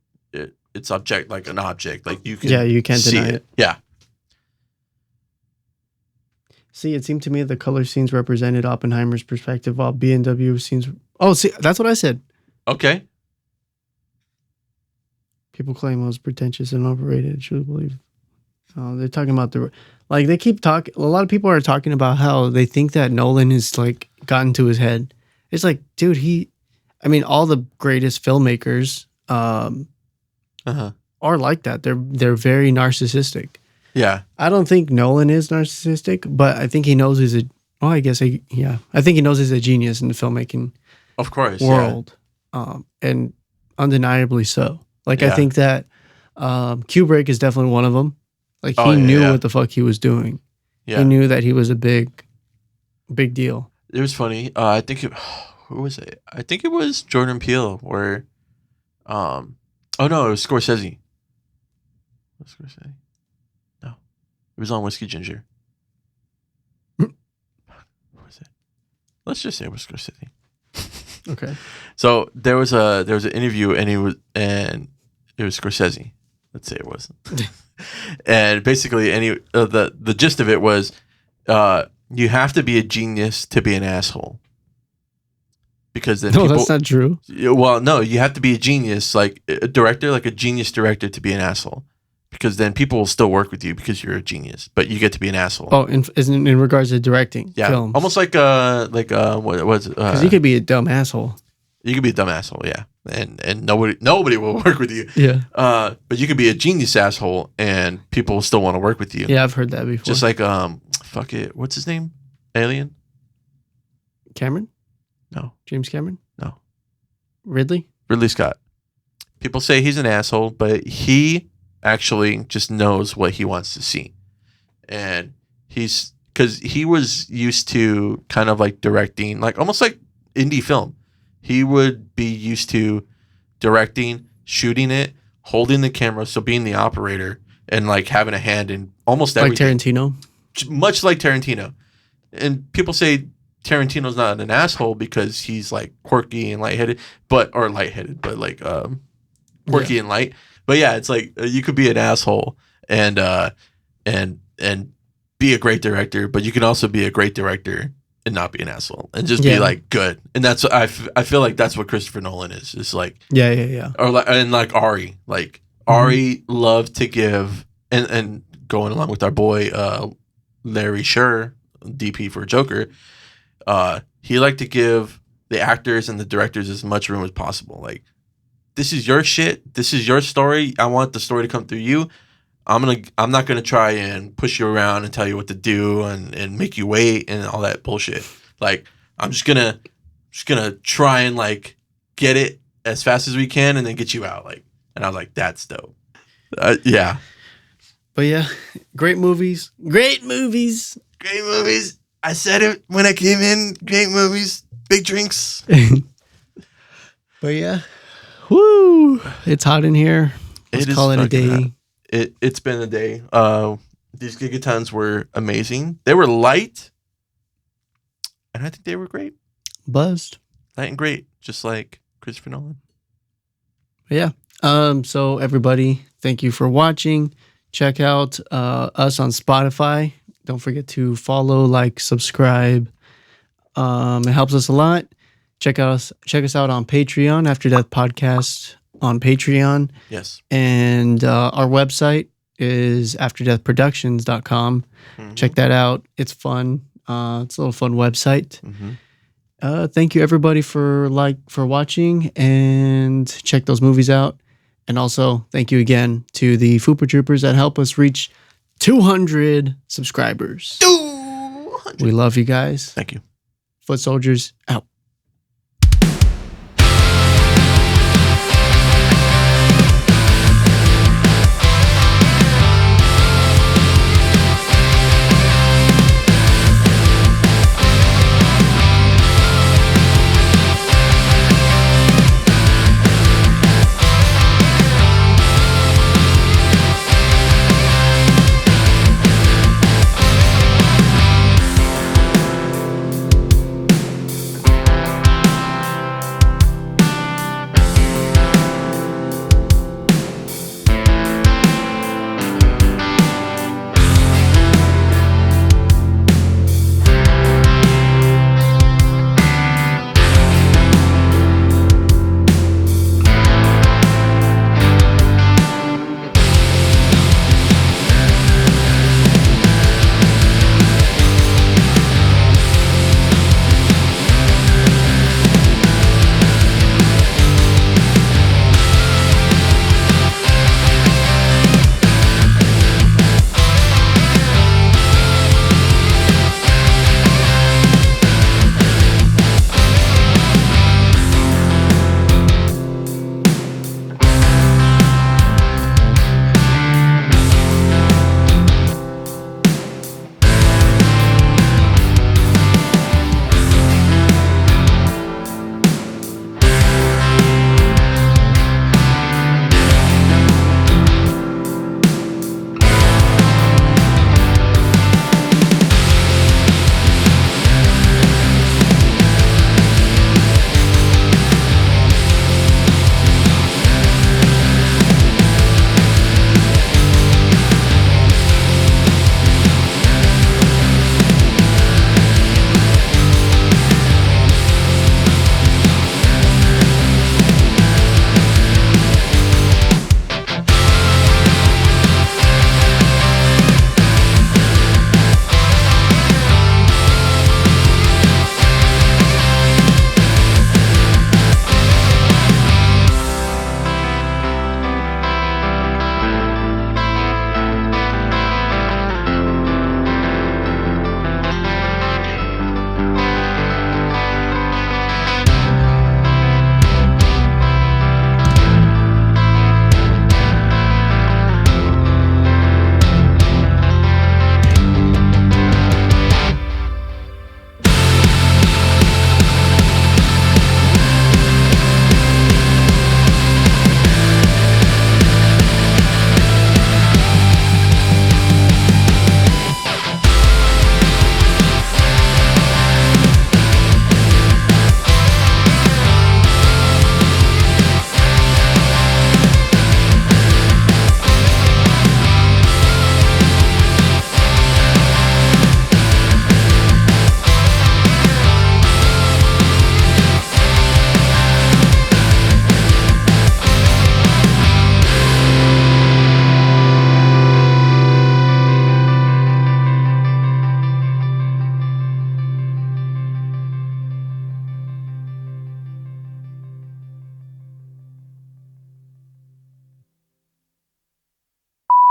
it's object, like an object. Like you can you can't see deny it. Yeah. See, it seemed to me the color scenes represented Oppenheimer's perspective while B&W scenes... Oh, see, that's what I said. Okay. People claim it was pretentious and overrated. Should believe. They're talking about they keep talking. A lot of people are talking about how they think that Nolan has like gotten to his head. It's like, dude, all the greatest filmmakers are like that. They're very narcissistic. Yeah. I don't think Nolan is narcissistic, but I think he knows I think he knows he's a genius in the filmmaking of course world. Yeah. And undeniably so. Like, I think that Kubrick is definitely one of them. Like, he knew what the fuck he was doing. Yeah. He knew that he was a big deal. It was funny. I think who was it? I think it was Jordan Peele where, it was Scorsese. Was Scorsese? No. It was on Whiskey Ginger. What was it? Let's just say it was Scorsese. Okay. So there was an interview and it was Scorsese. Let's say it wasn't. And basically the gist of it was you have to be a genius to be an asshole. Because then that's not true. Well, no, you have to be a genius, like a director, like a genius director to be an asshole. Because then people will still work with you because you're a genius, but you get to be an asshole. Oh, in regards to directing films. Almost like what was it? Because you could be a dumb asshole. You could be a dumb asshole, yeah, and nobody will work with you. Yeah. But you could be a genius asshole, and people will still want to work with you. Yeah, I've heard that before. Just like fuck it, what's his name? Alien. Cameron? No. James Cameron? No. Ridley Scott. People say he's an asshole, but he actually just knows what he wants to see. And because he was used to kind of like directing, like almost like indie film. He would be used to directing, shooting it, holding the camera, so being the operator, and like having a hand in almost everything. Like Tarantino? Much like Tarantino. And people say Tarantino's not an asshole because he's like quirky and lightheaded, but like quirky and light. But yeah, it's like you could be an asshole and be a great director, but you can also be a great director and not be an asshole and just be like good. And that's what I feel like that's what Christopher Nolan is. It's like or like Ari, like Ari loved to give and going along with our boy Larry Sher, DP for Joker. He liked to give the actors and the directors as much room as possible. Like, this is your shit. This is your story. I want the story to come through you. I'm not gonna try and push you around and tell you what to do and make you wait and all that bullshit. Like, I'm just gonna try and like get it as fast as we can and then get you out. Like, and I was like, that's dope. Yeah. But yeah, great movies. Great movies. Great movies. I said it when I came in. Great movies. Big drinks. But yeah. Woo! It's hot in here. Let's call it a day. Hot. It's been a day. These gigatons were amazing. They were light, and I think they were great. Buzzed. Light and great, just like Christopher Nolan. But yeah. So everybody, thank you for watching. Check out us on Spotify. Don't forget to follow, like, subscribe. It helps us a lot. Check us out on Patreon, After Death Podcast on Patreon. Yes. And our website is afterdeathproductions.com. Mm-hmm. Check that out. It's fun. It's a little fun website. Mm-hmm. Thank you everybody for watching, and check those movies out. And also, thank you again to the Fooper Troopers that help us reach 200 subscribers. 200. We love you guys. Thank you. Foot Soldiers out.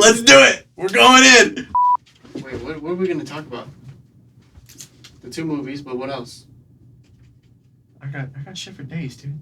Let's do it. We're going in. Wait, what are we going to talk about? The 2 movies, but what else? I got shit for days, dude.